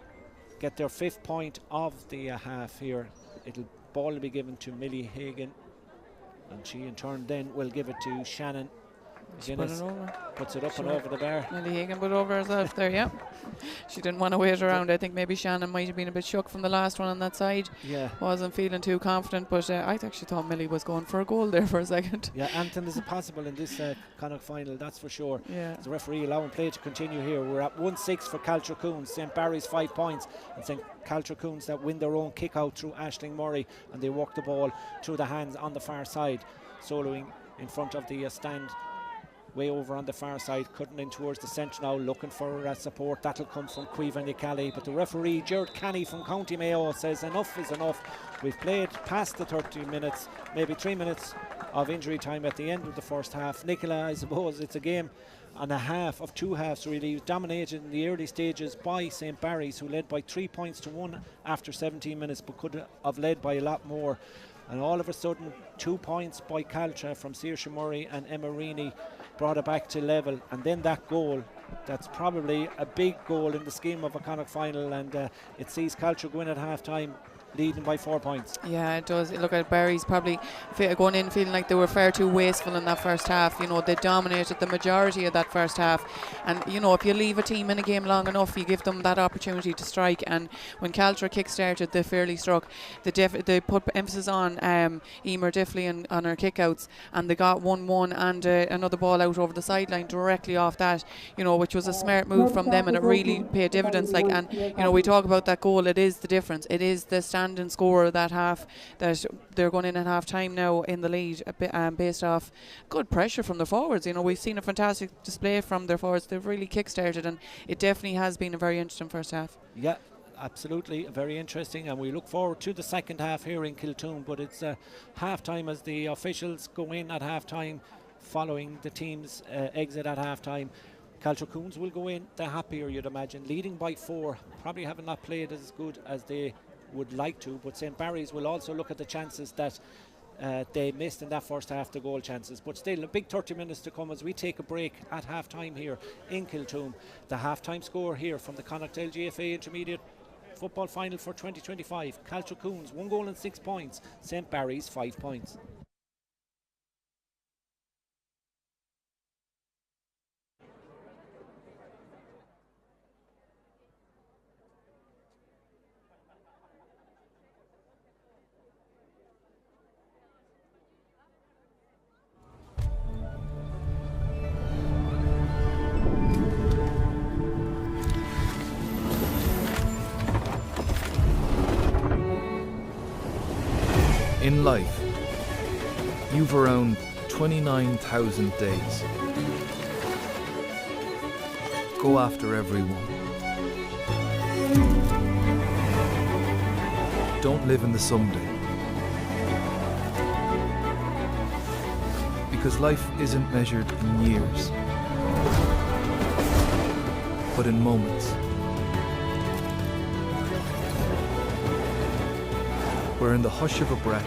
Speaker 2: get their 5th point of the half here. Ball will be given to Millie Hagan, and she in turn then will give it to Shannon Guinness. Puts it up and over the bar.
Speaker 4: Millie Hagan put over herself there, yeah. She didn't want to wait around. I think maybe Shannon might have been a bit shook from the last one on that side.
Speaker 2: Yeah.
Speaker 4: Wasn't feeling too confident, but I actually thought Millie was going for a goal there for a second.
Speaker 2: Yeah, anything is possible in this Connacht final, that's for sure.
Speaker 4: Yeah.
Speaker 2: The referee allowing play to continue here. We're at 1-6 for Caltra Coons. St. Barry's 5 points, and St. Caltra Coons that win their own kick out through Aisling Murray, and they work the ball through the hands on the far side, soloing in front of the stand. Way over on the far side, cutting in towards the centre now, looking for support. That'll come from Cuiva Nicali, but the referee Gerard Canny from County Mayo says enough is enough. We've played past the 30 minutes, maybe 3 minutes of injury time at the end of the first half. Nicola, I suppose it's a game and a half of 2 halves really, dominated in the early stages by St. Barry's, who led by 3 points to 1 after 17 minutes, but could have led by a lot more. And all of a sudden 2 points by Caltra from Saoirse Murray and Emma Reaney brought it back to level, and then that goal, that's probably a big goal in the scheme of a Connacht final, and it sees Caltra go in at half time leading by 4 points.
Speaker 4: Yeah, it does. Look at Barry's probably going in feeling like they were far too wasteful in that first half. You know, they dominated the majority of that first half, and you know, if you leave a team in a game long enough, you give them that opportunity to strike. And when Caltra kick-started, they fairly struck. They put emphasis on Emer Diffley on her kickouts, and they got 1-1 and another ball out over the sideline directly off that, you know, which was a smart move from them, and it really paid dividends. Like, and you know, we talk about that goal, it is the difference. It is the standing score of that half that they're going in at half time now in the lead, based off good pressure from the forwards. You know, we've seen a fantastic display from their forwards. They've really kick-started, and it definitely has been a very interesting first half.
Speaker 2: Yeah, absolutely very interesting, and we look forward to the second half here in Kiltoom. But it's half time as the officials go in at half time following the team's exit at half time. Caltra Coons will go in, they're happier, you'd imagine, leading by 4, probably having not played as good as they would like to, but St. Barry's will also look at the chances that they missed in that first half, the goal chances. But still, a big 30 minutes to come as we take a break at half time here in Kiltoom. The half time score here from the Connacht LGFA Intermediate Football Final for 2025. Caltra Coons 1 goal and 6 points, St. Barry's 5 points.
Speaker 1: In life, you've around 29,000 days. Go after every one. don't live in the someday. Because life isn't measured in years, but in moments. Where in the hush of a breath,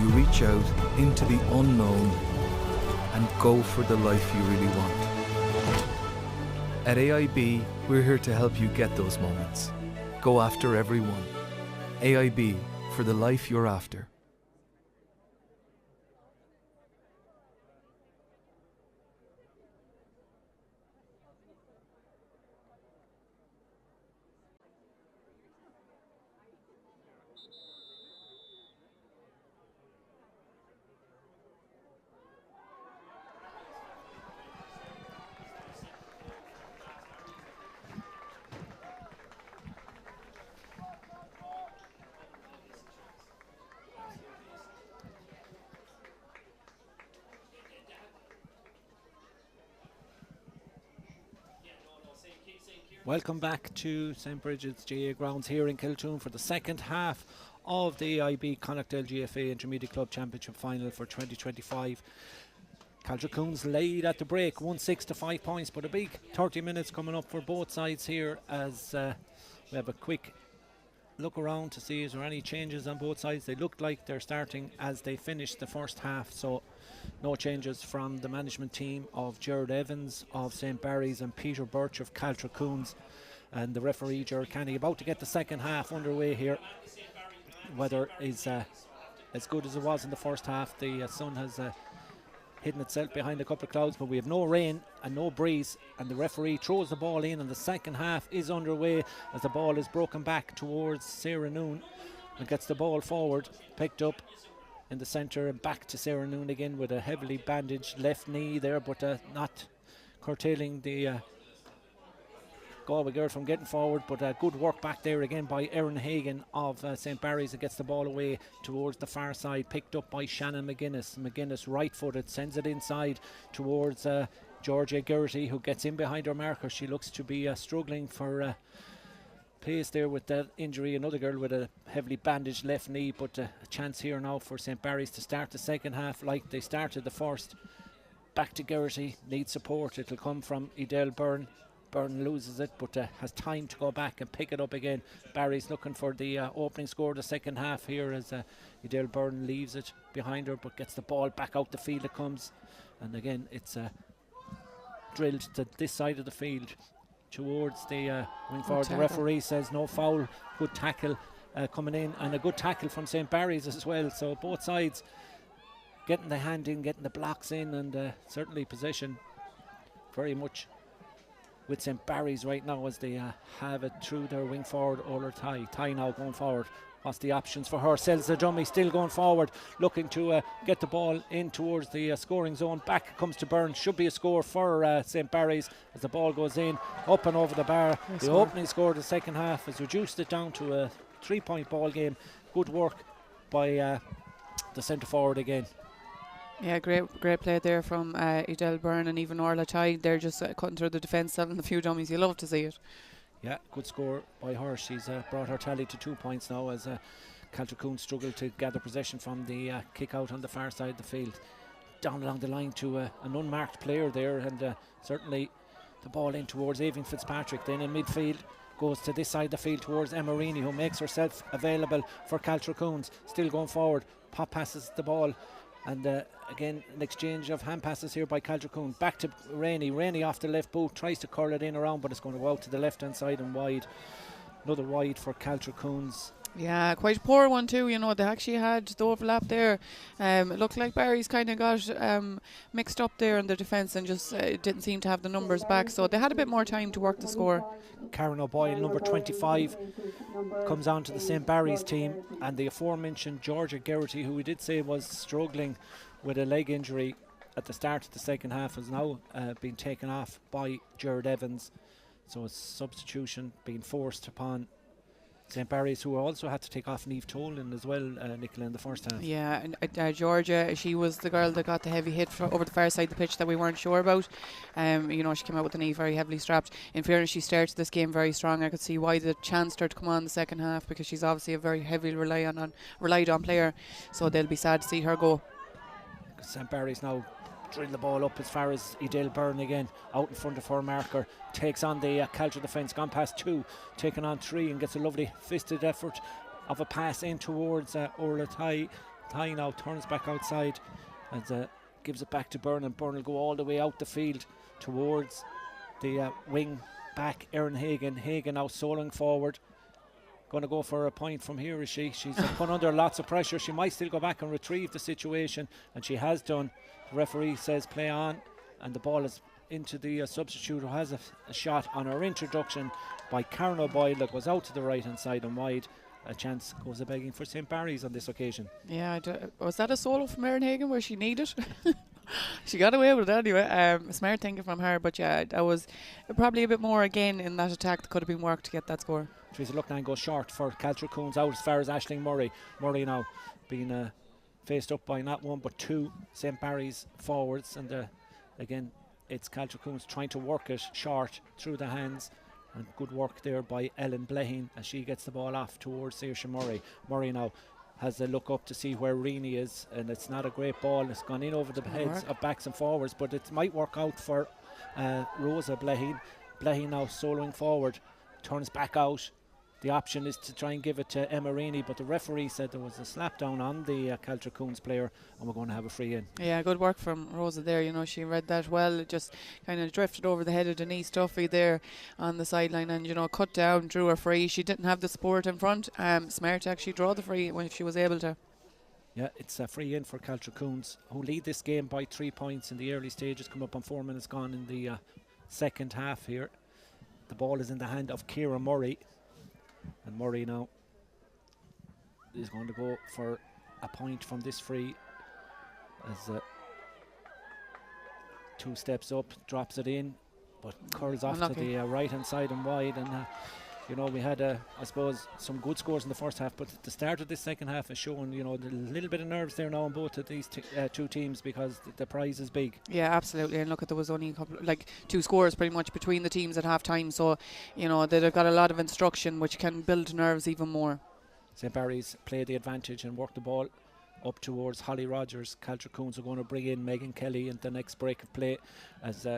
Speaker 1: you reach out into the unknown and go for the life you really want. At AIB, we're here to help you get those moments. Go after every one. AIB, for the life you're after.
Speaker 2: Welcome back to St Bridget's GA grounds here in Kiltoon for the second half of the AIB Connachtdale GFA Intermediate Club Championship Final for 2025. Caltra Coons laid at the break, 1-6 to 5 points, but a big 30 minutes coming up for both sides here as we have a quick look around to see is there any changes on both sides. They look like they're starting as they finished the first half, so no changes from the management team of Gerard Evans of St Barry's and Peter Birch of Caltra Coons, and the referee Gerard Canny about to get the second half underway here. Weather is as good as it was in the first half. The sun has hidden itself behind a couple of clouds, but we have no rain and no breeze, and the referee throws the ball in and the second half is underway as the ball is broken back towards Sarah Noon and gets the ball forward, picked up in the centre and back to Sarah Noon again with a heavily bandaged left knee there, but not curtailing the Galway girl from getting forward, but good work back there again by Erin Hagan of St Barry's, that gets the ball away towards the far side, picked up by Shannon McGuinness. McGuinness right footed, sends it inside towards Georgia Gertie, who gets in behind her marker. She looks to be struggling for pace there with that injury. Another girl with a heavily bandaged left knee, but a chance here now for St Barry's to start the second half like they started the first. Back to Gertie, needs support. It'll come from Edel Byrne. Byrne loses it, but has time to go back and pick it up again. Barry's looking for the opening score of the second half here as Edel Byrne leaves it behind her, but gets the ball back out the field. It comes, and again it's drilled to this side of the field towards the wing forward. The referee says no foul. Good tackle coming in, and a good tackle from St Barry's as well. So both sides getting the hand in, getting the blocks in, and certainly possession very much with St Barry's right now as they have it through their wing forward, Oler Ty. Ty now going forward. What's the options for her? Sells the dummy, still going forward, looking to get the ball in towards the scoring zone. Back comes to Byrne. Should be a score for St Barry's as the ball goes in, up and over the bar. The opening score of the second half has reduced it down to a 3-point ball game. Good work by the centre forward again.
Speaker 4: Yeah, great play there from Edel Byrne and even Orla Chai. They're just cutting through the defence, selling a few dummies. You love to see it.
Speaker 2: Yeah, good score by her. She's brought her tally to 2 points now as Caltra Coons struggled to gather possession from the kick out on the far side of the field. Down along the line to an unmarked player there, and certainly the ball in towards Aoibhinn Fitzpatrick. Then in midfield goes to this side of the field towards Emma Reaney, who makes herself available for Caltra Coons. Still going forward, pop passes the ball. And again, an exchange of hand passes here by Caltra Coons. Back to Rainey. Rainey off the left boot, tries to curl it in around, but it's going to go out to the left hand side and wide. Another wide for Caltra Coons.
Speaker 4: Yeah, quite a poor one too. You know, they actually had the overlap there. It looked like Barry's kind of got mixed up there in the defence and just didn't seem to have the numbers back. So they had a bit more time to work the score.
Speaker 2: Karen O'Boyle, number 25, comes on to the St Barry's team, and the aforementioned Georgia Gertie, who we did say was struggling with a leg injury at the start of the second half, has now been taken off by Gerard Evans. So a substitution being forced upon St. Barry's, who also had to take off Niamh Tolan as well, Nicola, in the first half.
Speaker 4: Yeah, and Georgia, she was the girl that got the heavy hit over the far side of the pitch that we weren't sure about. She came out with the knee very heavily strapped. In fairness, she started this game very strong. I could see why the chance her to come on the second half, because she's obviously a very heavily relied on player. So they'll be sad to see her go.
Speaker 2: St. Barry's now drill the ball up as far as Edale Byrne again, out in front of her marker, takes on the Caltra defence, gone past 2, taking on 3, and gets a lovely fisted effort of a pass in towards Orla Thai. Thai now turns back outside and gives it back to Byrne, and Byrne will go all the way out the field towards the wing back, Erin Hagan. Hagan now soloing forward. Going to go for a point from here, is she? She's put under lots of pressure. She might still go back and retrieve the situation, and she has done. The referee says play on, and the ball is into the substitute, who has a shot on her introduction by Karen O'Boyle that goes out to the right hand side and wide. A chance goes a begging for St. Barry's on this occasion.
Speaker 4: Yeah, was that a solo from Erin Hagan where she needed? She got away with it anyway. Smart thinking from her, but yeah, that was probably a bit more again in that attack that could have been worked to get that score.
Speaker 2: Teresa Lucknan goes short for Caltra Coons out as far as Aisling Murray. Murray now being faced up by not one but 2 St. Barry's forwards, and again it's Caltra Coons trying to work it short through the hands, and good work there by Ellen Bleheen as she gets the ball off towards Saoirse Murray. Murray now has a look up to see where Reaney is, and it's not a great ball. It's gone in over the heads of backs and forwards, but it might work out for Rosa Bleheen. Bleheen now soloing forward, turns back out. The option is to try and give it to Emma Reaney, but the referee said there was a slap down on the Caltra Coons player, and we're going to have a free in. Yeah,
Speaker 4: good work from Rosa there. She read that well. It just kind of drifted over the head of Denise Duffy there on the sideline, and cut down, drew her free. She didn't have the support in front. Smart to actually draw the free when she was able to.
Speaker 2: Yeah, it's a free in for Caltra Coons, who lead this game by 3 points in the early stages. Come up on 4 minutes gone in the second half here. The ball is in the hand of Ciara Murray. And Murray now is going to go for a point from this free as 2 steps up, drops it in, but curls off to the right hand side and wide. And we had I suppose some good scores in the first half, but the start of this second half is showing a little bit of nerves there now on both of these 2 teams, because the prize is big.
Speaker 4: Yeah, absolutely. And look, there was only a couple, 2 scores pretty much between the teams at half time, so they've got a lot of instruction which can build nerves even more.
Speaker 2: St. Barry's played the advantage and worked the ball up towards Holly Rogers. Caltra Coons are going to bring in Megan Kelly in the next break of play, as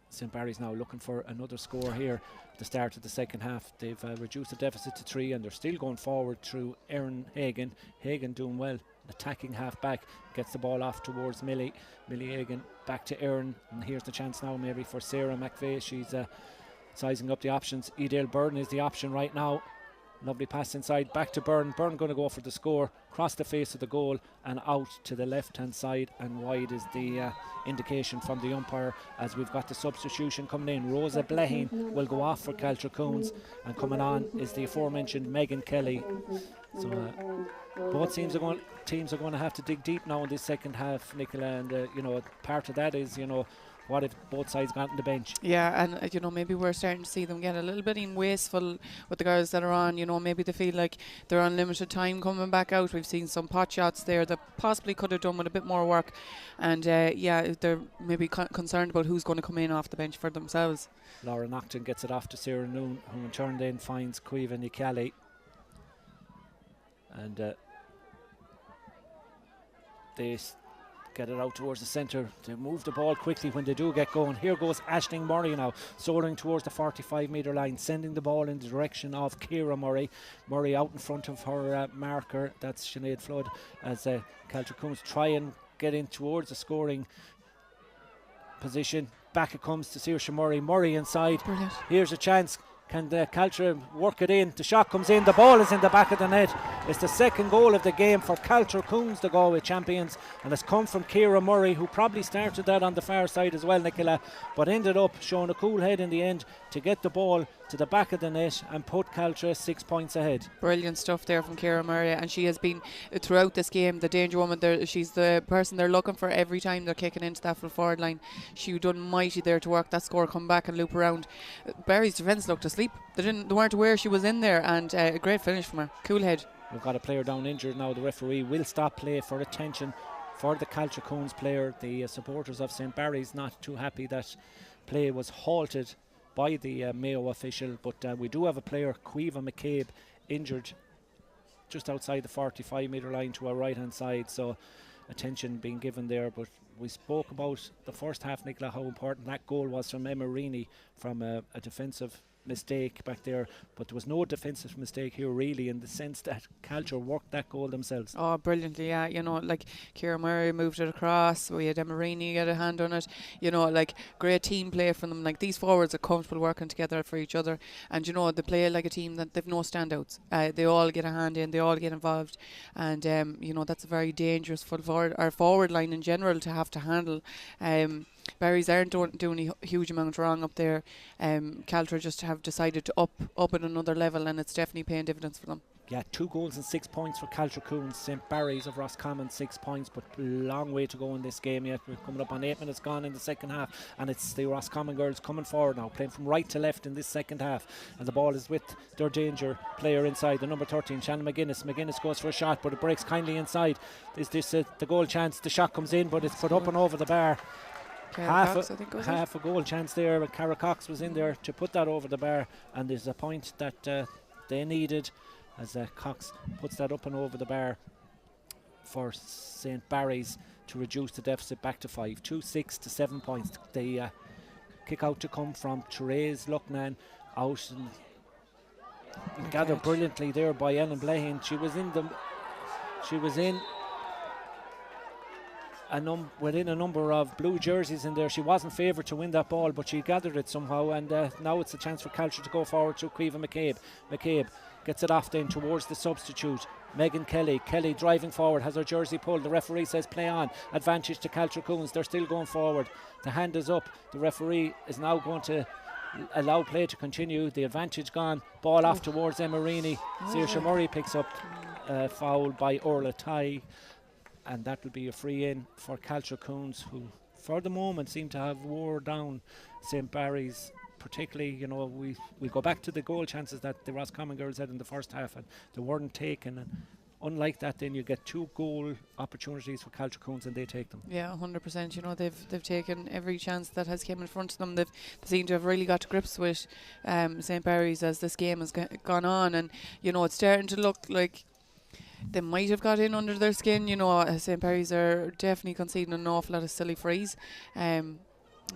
Speaker 2: St. Barry's now looking for another score here at the start of the second half. They've reduced the deficit to 3, and they're still going forward through Erin Hagan. Hagan doing well, attacking half back, gets the ball off towards Millie Hagan, back to Erin, and here's the chance now maybe for Sarah McVeigh. She's sizing up the options. Edale Byrne is the option right now. Lovely pass inside, back to Byrne. Byrne going to go for the score, cross the face of the goal and out to the left hand side, and wide is the indication from the umpire, as we've got the substitution coming in. Rosa Bleheen will go off for Caltra Coons, and coming on is the aforementioned Megan Kelly. So both teams are going to have to dig deep now in this second half, Nicola, and part of that is what if both sides got on the bench?
Speaker 4: Yeah, and maybe we're starting to see them get a little bit wasteful with the girls that are on. Maybe they feel like they're on limited time coming back out. We've seen some pot shots there that possibly could have done with a bit more work, and they're maybe concerned about who's going to come in off the bench for themselves.
Speaker 2: Laura Nocton gets it off to Sarah Noon, who in turn then finds Cueva Nicali, and they get it out towards the centre. They move the ball quickly when they do get going. Here goes Aisling Murray now, soaring towards the 45 metre line, sending the ball in the direction of Ciara Murray. Murray out in front of her marker, that's Sinead Flood, as Caltra Coons try and get in towards the scoring position. Back it comes to Saoirse Murray. Murray inside.
Speaker 4: Brilliant.
Speaker 2: Here's a chance. Can the Caltra work it in? The shot comes in. The ball is in the back of the net. It's the second goal of the game for Caltra Coons, the Galway champions, and it's come from Ciara Murray, who probably started that on the far side as well, Nicola, but ended up showing a cool head in the end to get the ball to the back of the net and put Caltra 6 points ahead.
Speaker 4: Brilliant stuff there from Ciara Murray, and she has been throughout this game the danger woman there. She's the person they're looking for every time they're kicking into that full forward line. She done mighty there to work that score, come back and loop around. Barry's defence looked asleep. They weren't aware she was in there, and a great finish from her. Cool head.
Speaker 2: We've got a player down injured now. The referee will stop play for attention for the Caltra Coons player. The supporters of St. Barry's not too happy that play was halted by the Mayo official, but we do have a player, Caoimhe McCabe, injured just outside the 45 metre line to our right hand side, so attention being given there. But we spoke about the first half, Nicola, how important that goal was from Emma Reaney from a defensive mistake back there, but there was no defensive mistake here really, in the sense that Caltra worked that goal themselves.
Speaker 4: Oh, brilliantly, yeah. You know, like Ciara Murray moved it across, we had Emma Reaney get a hand on it, you know, like great team play from them. Like these forwards are comfortable working together for each other, and you know, they play like a team that they've no standouts. They all get a hand in, they all get involved, and you know, that's a very dangerous forward line in general to have to handle. Barry's aren't doing a huge amount wrong up there. Caltra just have decided to up at another level, and it's definitely paying dividends for them.
Speaker 2: Yeah, 2 goals and 6 points for Caltra Coons. St. Barry's of Roscommon 6 points, but long way to go in this game yet. We're coming up on 8 minutes gone in the second half, and it's the Roscommon girls coming forward now, playing from right to left in this second half, and the ball is with their danger player inside, the number 13, Shannon McGuinness. McGuinness goes for a shot, but it breaks kindly inside. Is this the goal chance? The shot comes in, but it's put up and over the bar. Half a goal chance there, but Cara Cox was in there to put that over the bar, and there's a point that they needed as Cox puts that up and over the bar for St. Barry's to reduce the deficit back to 5. 2-6 to 7 points. The kick out to come from Therese Lucknan out and gathered brilliantly there by Ellen Blahan. She was in within a number of blue jerseys in there. She wasn't favoured to win that ball, but she gathered it somehow, and now it's a chance for Caltra to go forward to Caoimhe McCabe. McCabe gets it off then towards the substitute, Megan Kelly. Kelly driving forward, has her jersey pulled. The referee says play on. Advantage to Caltra Coons. They're still going forward. The hand is up. The referee is now going to allow play to continue. The advantage gone. Ball off towards Emma Reaney. Saoirse Murray picks up foul by Orla Tighe, and that will be a free in for Caltra Coons, who for the moment seem to have wore down St. Barry's. Particularly, you know, we go back to the goal chances that the Roscommon girls had in the first half, and they weren't taken. And unlike that, then you get 2 goal opportunities for Caltra Coons, and they take them. Yeah,
Speaker 4: 100%. You know, they've taken every chance that has came in front of them. They seem to have really got to grips with St. Barry's as this game has gone on, and you know, it's starting to look like they might have got in under their skin. You know, St. Barry's are definitely conceding an awful lot of silly frees.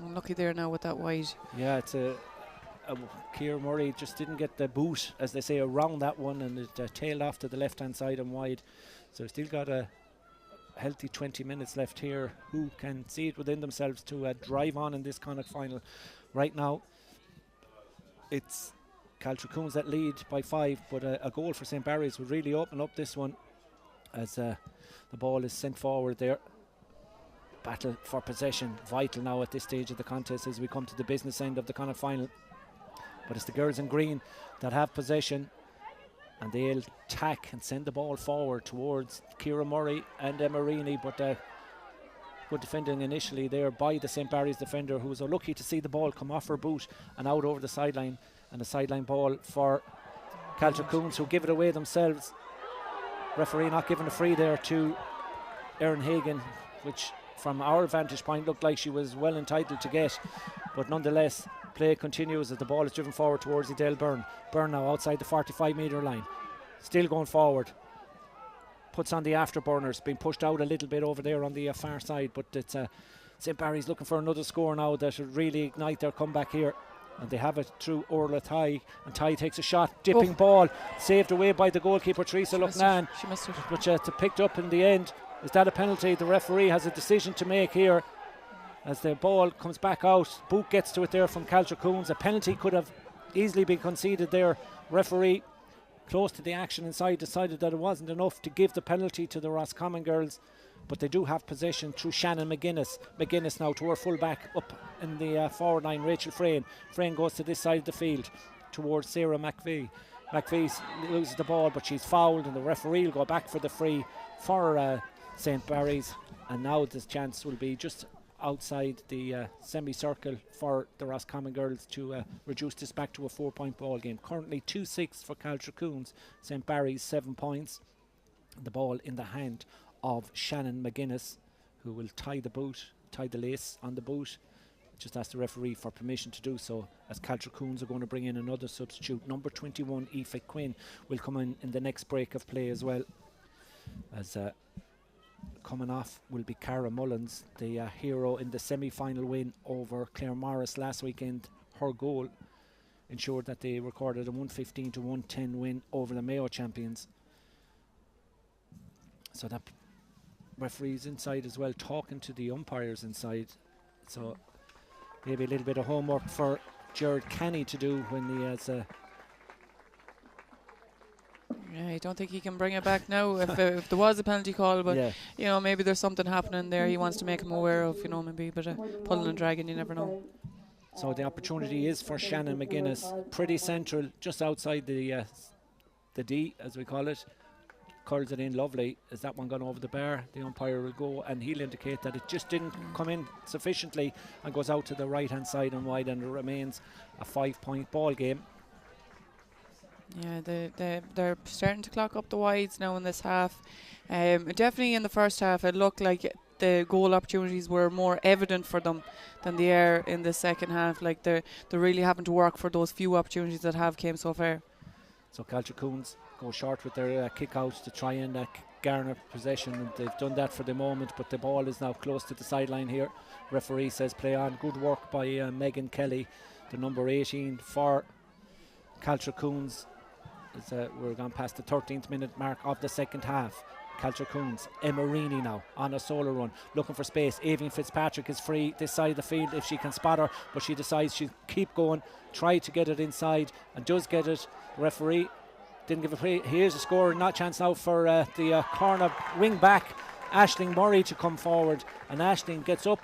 Speaker 4: Lucky there now with that wide. Yeah, it's
Speaker 2: Ciara Murray just didn't get the boot, as they say, around that one, and it tailed off to the left hand side and wide. So still got a healthy 20 minutes left here. Who can see it within themselves to drive on in this Connacht final? Right now it's Caltra Coons that lead by 5, but a goal for St. Barry's would really open up this one, as the ball is sent forward there. Battle for possession, vital now at this stage of the contest as we come to the business end of the Connacht final. But it's the girls in green that have possession, and they'll tack and send the ball forward towards Ciara Murray and Emma Reaney, but good defending initially there by the St. Barry's defender, who was unlucky to see the ball come off her boot and out over the sideline, and a sideline ball for Caltra Coons, who give it away themselves. Referee not giving a free there to Erin Hagan, which from our vantage point looked like she was well entitled to get, but nonetheless play continues as the ball is driven forward towards Edel Byrne. Byrne now outside the 45 metre line, still going forward, puts on the afterburners, being pushed out a little bit over there on the far side, but it's St. Barry's looking for another score now that should really ignite their comeback here, and they have it through Orla Tighe, and Tighe takes a shot, dipping ball, saved away by the goalkeeper Teresa Lucknan, which it's picked up in the end. Is that a penalty? The referee has a decision to make here as the ball comes back out. Boot gets to it there from Caltra Coons. A penalty could have easily been conceded there. Referee close to the action inside, decided that it wasn't enough to give the penalty to the Roscommon girls, but they do have possession through Shannon McGuinness. McGuinness now to her full back up in the forward line, Rachel Frayne. Frayne goes to this side of the field towards Sarah McVie. McVie loses the ball, but she's fouled, and the referee will go back for the free for St. Barry's. And now this chance will be just outside the semicircle for the Roscommon girls to reduce this back to a 4-point ball game. Currently 2-6 for Caltra Coons. St. Barry's 7 points. The ball in the hand of Shannon McGuinness, who will tie the lace on the boot. Just ask the referee for permission to do so, as Caltra Coons are going to bring in another substitute. Number 21, Aoife Quinn, will come in the next break of play as well. As coming off will be Cara Mullins, the hero in the semi-final win over Claire Morris last weekend. Her goal ensured that they recorded a 115 to 110 win over the Mayo champions. So that referees inside as well, talking to the umpires inside. So maybe a little bit of homework for Jared Canny to do when he has
Speaker 4: Yeah, I don't think he can bring it back now if there was a penalty call, but you know, maybe there's something happening there he wants to make him aware of, you know, maybe a bit of pulling and dragging, you never know.
Speaker 2: So the opportunity is for Shannon McGuinness, pretty central, just outside the D, as we call it. Curls it in lovely. Is that one gone over the bar? The umpire will go and he'll indicate that it just didn't come in sufficiently and goes out to the right hand side and wide, and it remains a 5-point ball game.
Speaker 4: Yeah, they're starting to clock up the wides now in this half. Definitely in the first half it looked like the goal opportunities were more evident for them than they are in the second half. Like they're really having to work for those few opportunities that have came so far. So
Speaker 2: Caltra Coons go short with their kick out to try and garner possession, and they've done that for the moment, but the ball is now close to the sideline here. Referee says play on. Good work by Megan Kelly, the number 18 for Caltra Coons. We're gone past the 13th minute mark of the second half. Caltra Coons, Emma Reaney now on a solo run, looking for space. Avian Fitzpatrick is free this side of the field if she can spot her, but she decides she'll keep going, try to get it inside, and does get it. The referee didn't give a play. Here's a score, not chance now for the corner wing back, Aisling Murray, to come forward, and Aisling gets up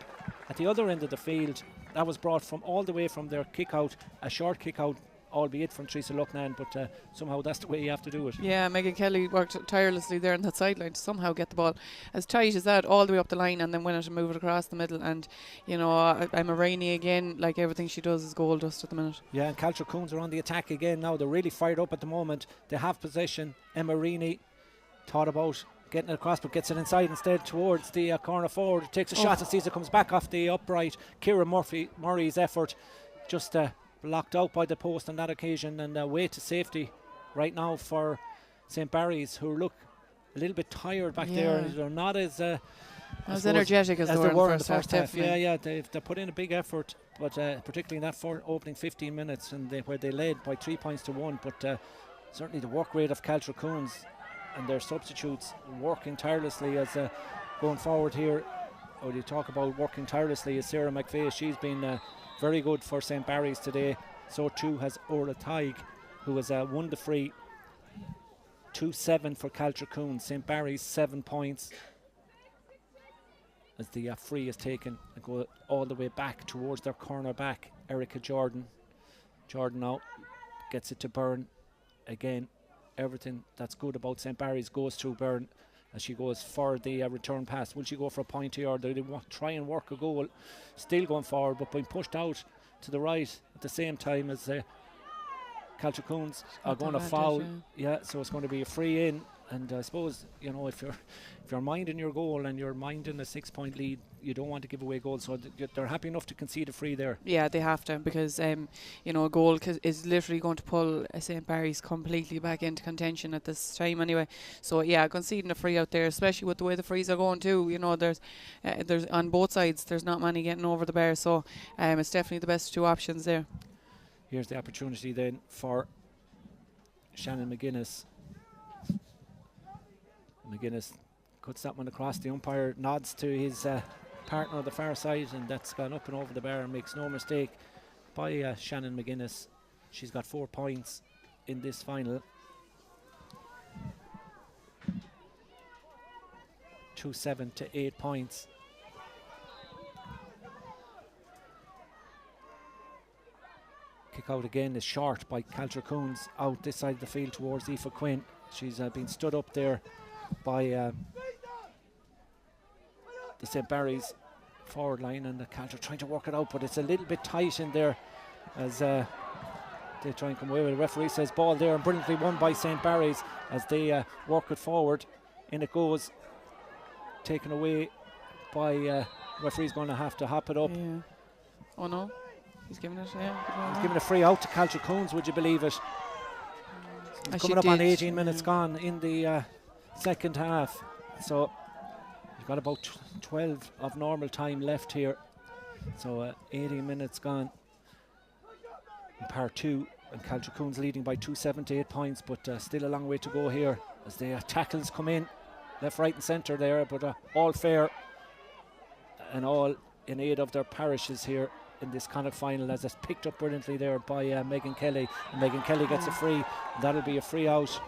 Speaker 2: at the other end of the field. That was brought from all the way from their kick out, a short kick out, albeit from Teresa Lucknan, but somehow that's the way you have to do it.
Speaker 4: Yeah, Megan Kelly worked tirelessly there on that sideline to somehow get the ball as tight as that all the way up the line and then win it and move it across the middle. And you know, Emma Rainey again, like everything she does is gold dust at the minute.
Speaker 2: Yeah, and Caltra Coons are on the attack again now. They're really fired up at the moment. They have possession. Emma Rainey thought about getting it across, but gets it inside instead towards the corner forward. Takes a shot and sees it comes back off the upright. Kira Murray's effort just blocked out by the post on that occasion, and way to safety right now for St. Barry's, who look a little bit tired back there. They're not as
Speaker 4: energetic as they were in the first half.
Speaker 2: Yeah, they put in a big effort, but particularly in that opening 15 minutes, and where they led by 3 points to 1. But certainly the work rate of Caltra Coons and their substitutes working tirelessly as going forward here. When you talk about working tirelessly, is Sarah McVeigh. She's been very good for St. Barry's today. So too has Orla Tighe, who has won the free. 2-7 for Caltra Coons. St. Barry's 7 points as the free is taken and go all the way back towards their corner back, Erica Jordan. Jordan now gets it to Byrne again. Everything that's good about St. Barry's goes through Byrne as she goes for the return pass. Will she go for a point here, or do they try and work a goal? Still going forward, but being pushed out to the right at the same time as Caltra Coons are going to foul. Yeah, so it's going to be a free in. And I suppose, you know, if you're minding your goal and you're minding a 6-point lead, you don't want to give away goals. So they're happy enough to concede a free there.
Speaker 4: Yeah, they have to, because you know, a goal is literally going to pull St. Barry's completely back into contention at this time anyway. So yeah, conceding a free out there, especially with the way the frees are going too. You know, there's on both sides, there's not many getting over the bar. So it's definitely the best two options there.
Speaker 2: Here's the opportunity then for Shannon McGuinness. McGuinness cuts that one across. The umpire nods to his partner on the far side, and that's gone up and over the bar, and makes no mistake by Shannon McGuinness. She's got 4 points in this final. 7 to 8 points. Kick out again is short by Caltra Coons out this side of the field towards Aoife Quinn. She's been stood up there by the St. Barry's forward line, and the Caltra trying to work it out, but it's a little bit tight in there as they try and come away with it. The referee says ball there, and brilliantly won by St. Barry's as they work it forward. In it goes, taken away by referee's going to have to hop it up.
Speaker 4: Yeah. Oh no, he's giving it. Yeah,
Speaker 2: he's giving a free out to Caltra Coons. Would you believe it? It's coming up on 18 minutes gone in the second half. So you've got about 12 of normal time left here. So 18 minutes gone in part 2, and Caltra Coons leading by 278 points, but still a long way to go here as the tackles come in left, right and centre there, but all fair and all in aid of their parishes here in this Connacht final, as it's picked up brilliantly there by Megan Kelly, and Megan Kelly gets a free. That'll be a free out.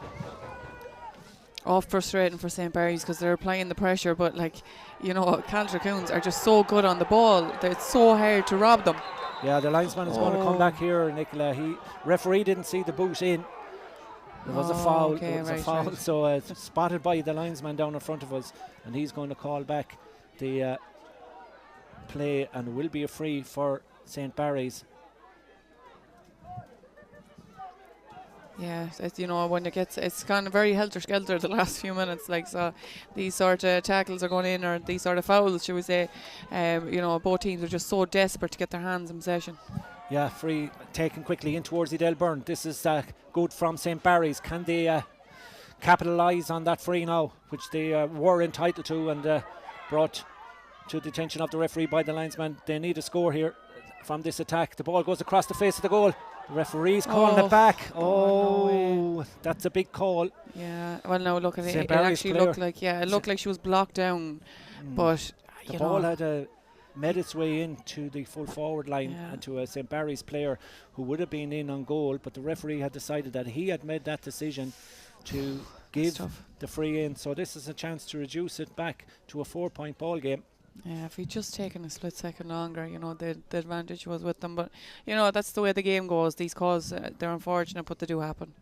Speaker 4: Frustrating for St. Barry's because they're applying the pressure, but Caltra Coons are just so good on the ball that it's so hard to rob them.
Speaker 2: Yeah, the linesman is going to come back here, Nicola. Referee didn't see the boot in. There was a foul.
Speaker 4: Okay,
Speaker 2: a foul. Right. So it's spotted by the linesman down in front of us, and he's going to call back the play, and will be a free for St. Barry's.
Speaker 4: Yeah, when it's kind of very helter-skelter the last few minutes, so these sort of tackles are going in, or these sort of fouls, should we say. Both teams are just so desperate to get their hands in possession.
Speaker 2: Yeah, free taken quickly in towards Edel Byrne. This is good from St. Barry's. Can they capitalise on that free now, which they were entitled to, and brought to the attention of the referee by the linesman? They need a score here from this attack. The ball goes across the face of the goal. The referee's calling it back. No, that's a big call.
Speaker 4: Yeah, well, no, look at it. It actually looked like, it looked like she was blocked down, but
Speaker 2: the ball had made its way into the full forward line and to a St. Barry's player who would have been in on goal, but the referee had decided that he had made that decision to give the free in. So this is a chance to reduce it back to a 4-point ball game.
Speaker 4: Yeah, if he'd just taken a split second longer, the advantage was with them. But, that's the way the game goes. These calls, they're unfortunate, but they do happen.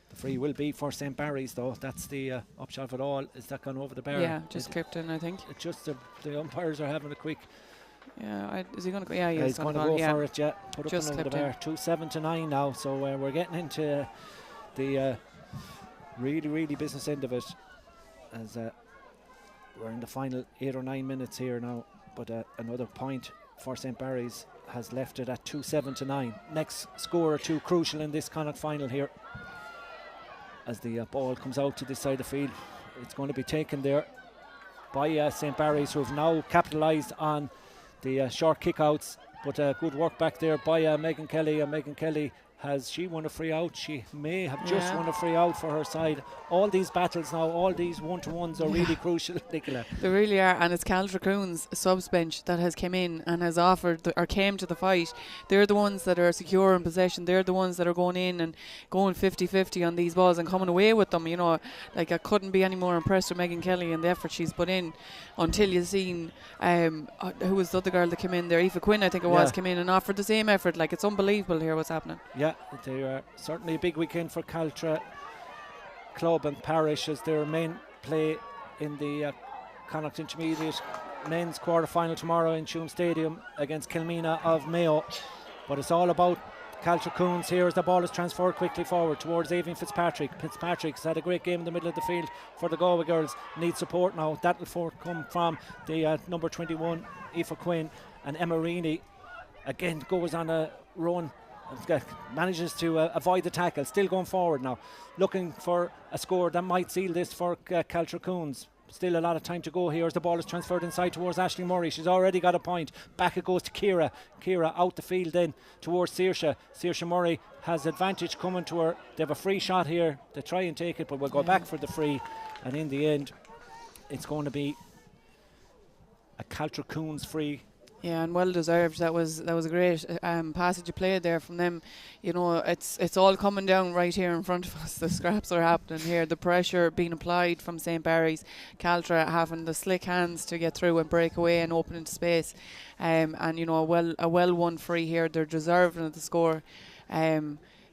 Speaker 2: The free will be for St. Barry's, though. That's the upshot of it all. Is that gone over the bar?
Speaker 4: Yeah, just clipped in, I think.
Speaker 2: It's just the umpires are having a quick...
Speaker 4: Yeah, is he going to go? Yeah,
Speaker 2: he's going to go for it, yeah. Put
Speaker 4: just
Speaker 2: up and over the bar. 2-7 to 9 now, so we're getting into the really, really business end of it, as we're in the final 8 or 9 minutes here now, but another point for St. Barry's has left it at 2-7 to 9. Next score or two crucial in this Connacht final here, as the ball comes out to this side of the field. It's going to be taken there by St. Barry's, who have now capitalised on the short kick-outs, but good work back there by Megan Kelly. And Megan Kelly, has she won a free out? She may have just won a free out for her side. All these battles now, all these one-to-ones are really crucial, Nicola.
Speaker 4: They really are, and it's Caltra Coons subs bench that has come in and has offered or came to the fight. They're the ones that are secure in possession. They're the ones that are going in and going 50-50 on these balls and coming away with them. I couldn't be any more impressed with Megan Kelly and the effort she's put in, until you've seen who was the other girl that came in there, Aoife Quinn I think it was, came in and offered the same effort. It's unbelievable here what's happening.
Speaker 2: Yeah, they are certainly a big weekend for Caltra Club and Parish, as their main play in the Connacht Intermediate men's quarter-final tomorrow in Tuam Stadium against Kilmena of Mayo. But it's all about Caltra Coons here as the ball is transferred quickly forward towards Aoibhinn Fitzpatrick. Fitzpatrick's had a great game in the middle of the field for the Galway girls. Need support now. That'll come from the number 21, Aoife Quinn, and Emma Reaney again goes on a run. Manages to avoid the tackle, still going forward now, looking for a score that might seal this for Caltra Coons. Still a lot of time to go here as the ball is transferred inside towards Aisling Murray. She's already got a point. Back it goes to Ciara. Ciara out the field then towards Saoirse. Saoirse Murray has advantage coming to her. They have a free shot here. They try and take it, but we'll go back for the free, and in the end it's going to be a Caltra Coons free
Speaker 4: Yeah, and well deserved. That was a great passage of play there from them. You know, it's all coming down right here in front of us. The scraps are happening here. The pressure being applied from St. Barry's. Caltra having the slick hands to get through and break away and open into space. And you know, a well won free here. They're deserving of the score.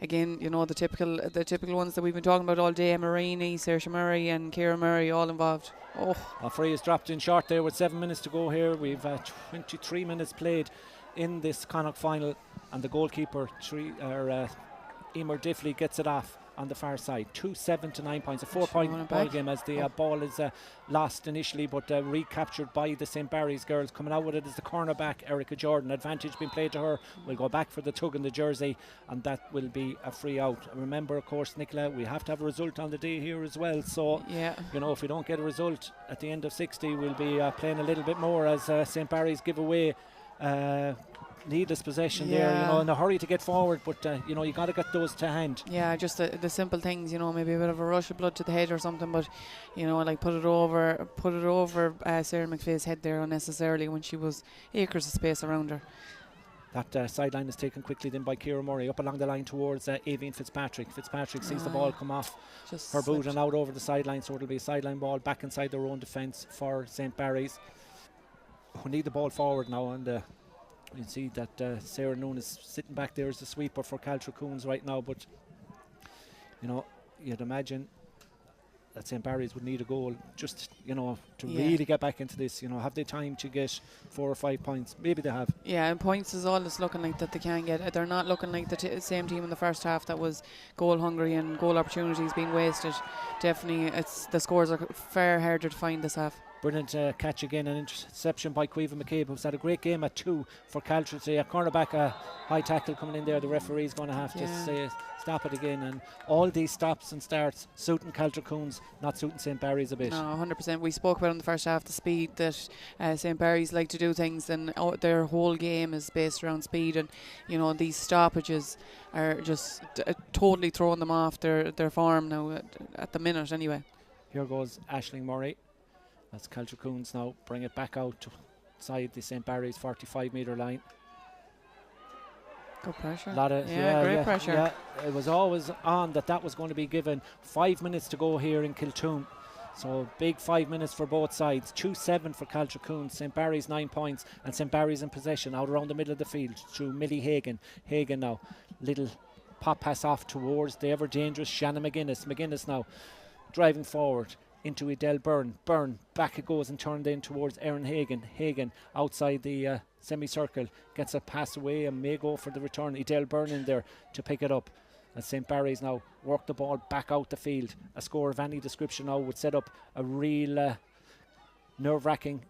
Speaker 4: Again, you know, the typical ones that we've been talking about all day: Marini, Saoirse Murray, and Ciara Murray, all involved. Oh,
Speaker 2: a free is dropped in short there with 7 minutes to go here. We've 23 minutes played in this Connacht final, and the goalkeeper, Emer Diffley, gets it off on the far side. 2-7 to 9 points. A 4-point ball game as the ball is lost initially, but recaptured by the St. Barry's girls. Coming out with it is the cornerback, Erica Jordan. Advantage being played to her. We'll go back for the tug in the jersey, and that will be a free out. Remember, of course, Nicola, we have to have a result on the day here as well. So, you know, if we don't get a result at the end of 60, we'll be playing a little bit more as St. Barry's give away needless possession there, you know, in a hurry to get forward, but you know, you got to get those to hand.
Speaker 4: Yeah, just the simple things, you know, maybe a bit of a rush of blood to the head or something, but you know, like put it over Sarah McPhay's head there unnecessarily when she was acres of space around her.
Speaker 2: That sideline is taken quickly then by Ciara Murray up along the line towards Aoibhinn Fitzpatrick. Fitzpatrick sees the ball come off her boot and out over the sideline, so it'll be a sideline ball back inside their own defence for St. Barry's, who need the ball forward now. And you can see that Sarah Noon is sitting back there as the sweeper for Caltra Coons right now, but you know, you'd imagine that St. Barry's would need a goal just, you know, to really get back into this. You know, have they time to get 4 or 5 points? Maybe they have. Yeah,
Speaker 4: and points is all it's looking like that they can get. They're not looking like the same team in the first half that was goal hungry and goal opportunities being wasted. Definitely, the scores are far harder to find this half.
Speaker 2: Brilliant catch again, an interception by Caoimhe McCabe, who's had a great game at 2 for Caltra today. A cornerback, a high tackle coming in there. The referee's going to have to say stop it again, and all these stops and starts suiting Caltra Coons, not suiting St. Barry's a bit.
Speaker 4: No, 100%. We spoke about in the first half the speed that St. Barry's like to do things, and their whole game is based around speed, and you know, these stoppages are just totally throwing them off their form now at the minute anyway.
Speaker 2: Here goes Aisling Murray. That's Caltra Coons now bring it back out to side the St. Barry's 45-metre line.
Speaker 4: Good pressure.
Speaker 2: Great
Speaker 4: pressure.
Speaker 2: Yeah, it was always on that was going to be given. 5 minutes to go here in Kiltoom. So big 5 minutes for both sides. 2-7 for Caltra Coons. St. Barry's 9 points, and St. Barry's in possession out around the middle of the field through Millie Hagan. Hagan now. Little pop pass off towards the ever dangerous Shannon McGuinness. McGuinness now driving forward into Edel Byrne. Byrne, back it goes and turned in towards Erin Hagan. Hagan outside the semicircle, gets a pass away and may go for the return. Edel Byrne in there to pick it up. And St. Barry's now work the ball back out the field. A score of any description now would set up a real nerve-wracking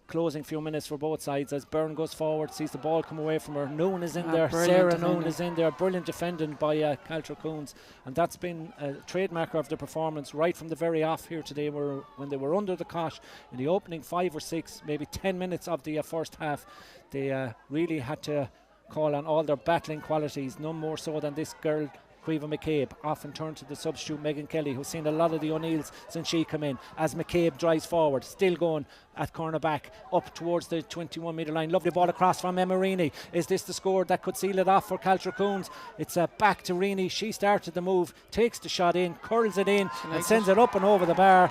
Speaker 2: closing few minutes for both sides as Byrne goes forward, sees the ball come away from her. Noon is in there, Sarah Noon is in there. Brilliant defending by Caltra Coons, and that's been a trademarker of the performance right from the very off here today, when they were under the cosh in the opening 5 or 6, maybe 10 minutes of the first half. They really had to call on all their battling qualities, none more so than this girl Caoimhe McCabe. Often turned to the substitute Megan Kelly, who's seen a lot of the O'Neills since she came in, as McCabe drives forward, still going at cornerback up towards the 21-metre line. Lovely ball across from Emma Reaney. Is this the score that could seal it off for Caltra Coons? It's back to Reaney. She started the move, takes the shot in, curls it in, and sends it up and over the bar.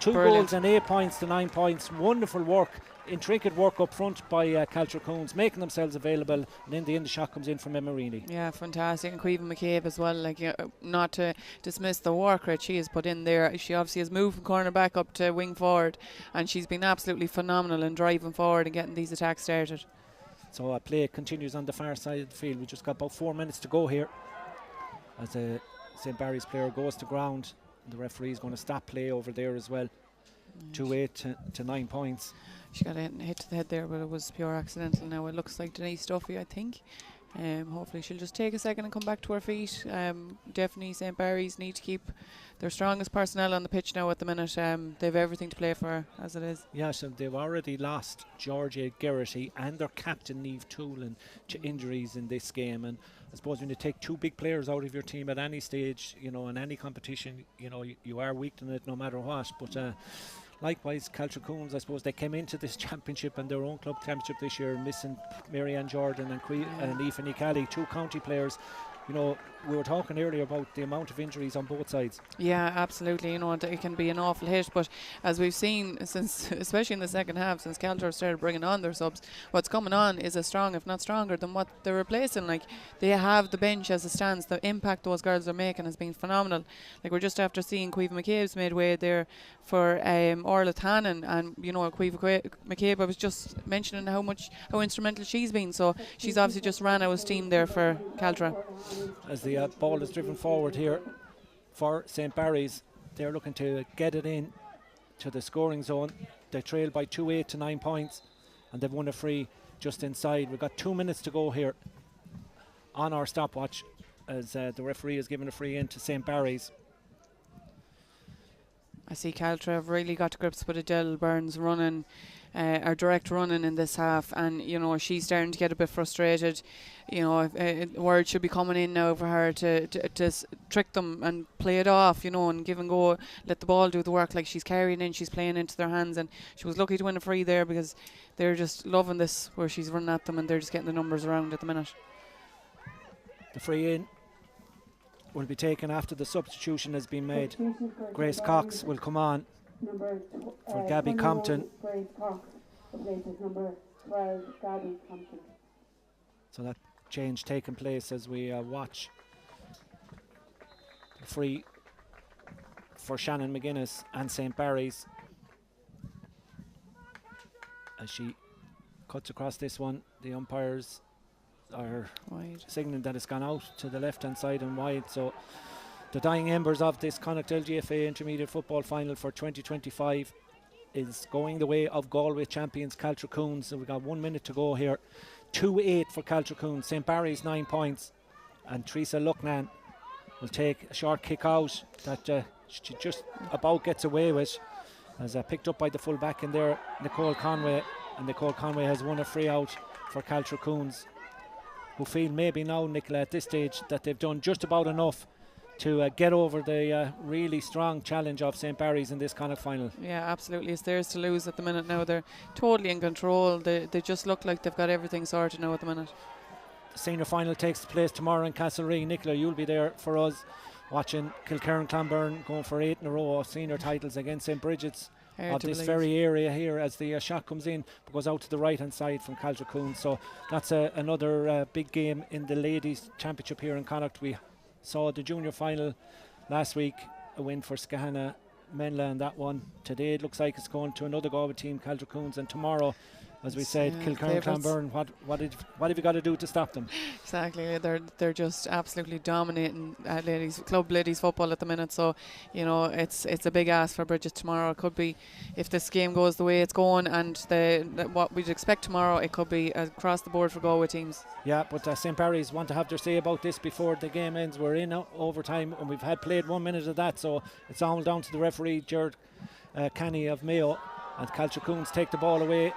Speaker 2: 2 goals and 8 points to 9 points. Wonderful work, intricate work up front by Caltra Coons, making themselves available, and in the end the shot comes in from Emma Reaney. Yeah,
Speaker 4: fantastic. And Caoimhe McCabe as well, like, not to dismiss the work rate she has put in there. She obviously has moved from corner back up to wing forward, and she's been absolutely phenomenal in driving forward and getting these attacks started.
Speaker 2: So play continues on the far side of the field. We just got about 4 minutes to go here as a St. Barry's player goes to ground. The referee is going to stop play over there as well. 2-8 to 9 points.
Speaker 4: She got a hit to the head there, but it was pure accidental. Now it looks like Denise Duffy, I think. Hopefully she'll just take a second and come back to her feet. Definitely St. Barry's need to keep their strongest personnel on the pitch now at the minute. They've everything to play for as it is.
Speaker 2: Yeah, so they've already lost Georgia Geraghty and their captain Niamh Toolan to injuries in this game, and I suppose when you take 2 big players out of your team at any stage, you know, in any competition, you know, you are weak in it no matter what. But likewise, Caltra Coons, I suppose they came into this championship and their own club championship this year, missing Marianne Jordan and Aoife Nicali, 2 county players. You know, we were talking earlier about the amount of injuries on both sides.
Speaker 4: Yeah, absolutely. You know, it can be an awful hit, but as we've seen since, especially in the second half, since Caltra started bringing on their subs, what's coming on is as strong, if not stronger, than what they're replacing. Like, they have the bench as it stands. The impact those girls are making has been phenomenal. Like, we're just after seeing Caoimhe McCabe's made way there for Orla Tannen, and you know, Caoimhe McCabe, I was just mentioning how instrumental she's been. So she's obviously just ran out of steam there for Caltra.
Speaker 2: As the ball is driven forward here for St. Barry's, they're looking to get it in to the scoring zone. They trail by 2-8 to 9 points, and they've won a free just inside. We've got 2 minutes to go here on our stopwatch as the referee is giving a free in to St. Barry's.
Speaker 4: I see Caltra have really got to grips with Adele Burns running, or direct running in this half, and you know, she's starting to get a bit frustrated. You know, word should be coming in now for her to trick them and play it off, you know, and give and go, let the ball do the work. Like, she's carrying in, she's playing into their hands, and she was lucky to win a free there because they're just loving this where she's running at them and they're just getting the numbers around at the minute.
Speaker 2: The free in will be taken after the substitution has been made. Grace Cox will come on for Gabby Compton.
Speaker 3: Grace Cox replaces number 12, Gabby Compton.
Speaker 2: So that change taking place as we watch the free for Shannon McGuinness and St. Barry's as she cuts across this one. The umpires are
Speaker 4: Wide.
Speaker 2: signaling that it's gone out to the left hand side and wide. So the dying embers of this Connacht LGFA Intermediate Football Final for 2025 is going the way of Galway champions Caltra Coons. So we've got 1 minute to go here. 2-8 for Caltra Coons. St. Barry's 9 points, and Teresa Lucknan will take a short kick out that she just about gets away with, as picked up by the full back in there, Nicole Conway, and Nicole Conway has won a free out for Caltra Coons, who feel maybe now, Nicola, at this stage that they've done just about enough to get over the really strong challenge of St. Barry's in this Connacht final.
Speaker 4: Yeah, absolutely. It's theirs to lose at the minute now. They're totally in control. They just look like they've got everything sorted now at the minute.
Speaker 2: The senior final takes place tomorrow in Castlereagh. Nicola, you'll be there for us watching Kilkerran Clonberne going for 8 in a row of senior titles against St. Bridget's of this very area here, as the shot comes in but goes out to the right hand side from Caltra Coons. So that's another big game in the ladies championship here in Connacht. We saw the junior final last week, a win for Skahana Menla in that one. Today it looks like it's going to another Galway team, Caltra Coons, and tomorrow, as we said, Kilkerran Clonberne. What have you got to do to stop them?
Speaker 4: Exactly, they're just absolutely dominating club ladies football at the minute. So you know, it's a big ask for Bridget tomorrow. It could be, if this game goes the way it's going and what we'd expect tomorrow, it could be across the board for Galway teams. Yeah,
Speaker 2: but St. Barry's want to have their say about this before the game ends. We're in overtime and we've had played 1 minute of that, so it's all down to the referee, Jared Canny of Mayo, and Caltra Coons take the ball away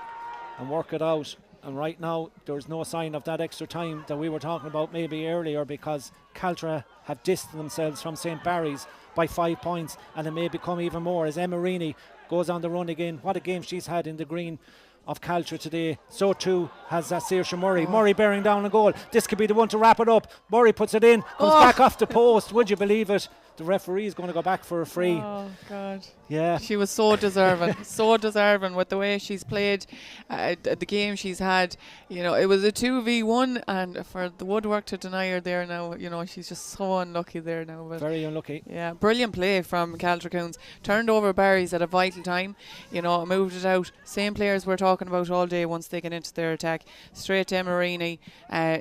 Speaker 2: and work it out. And right now there's no sign of that extra time that we were talking about maybe earlier, because Caltra have distanced themselves from St. Barry's by 5 points, and it may become even more as Emma Reaney goes on the run again. What a game she's had in the green of Caltra today. So too has Saoirse Murray. Murray bearing down a goal. This could be the one to wrap it up. Murray puts it in, comes back off the post. Would you believe it? The referee is going to go back for a free.
Speaker 4: Oh God.
Speaker 2: Yeah.
Speaker 4: She was so deserving, so deserving with the way she's played, the game she's had. You know, it was a 2v1, and for the woodwork to deny her there now, you know, she's just so unlucky there now. But
Speaker 2: very unlucky.
Speaker 4: Yeah, brilliant play from Caltra Coons. Turned over Barry's at a vital time. You know, moved it out. Same players we're talking about all day once they get into their attack. Straight to Emma Reaney.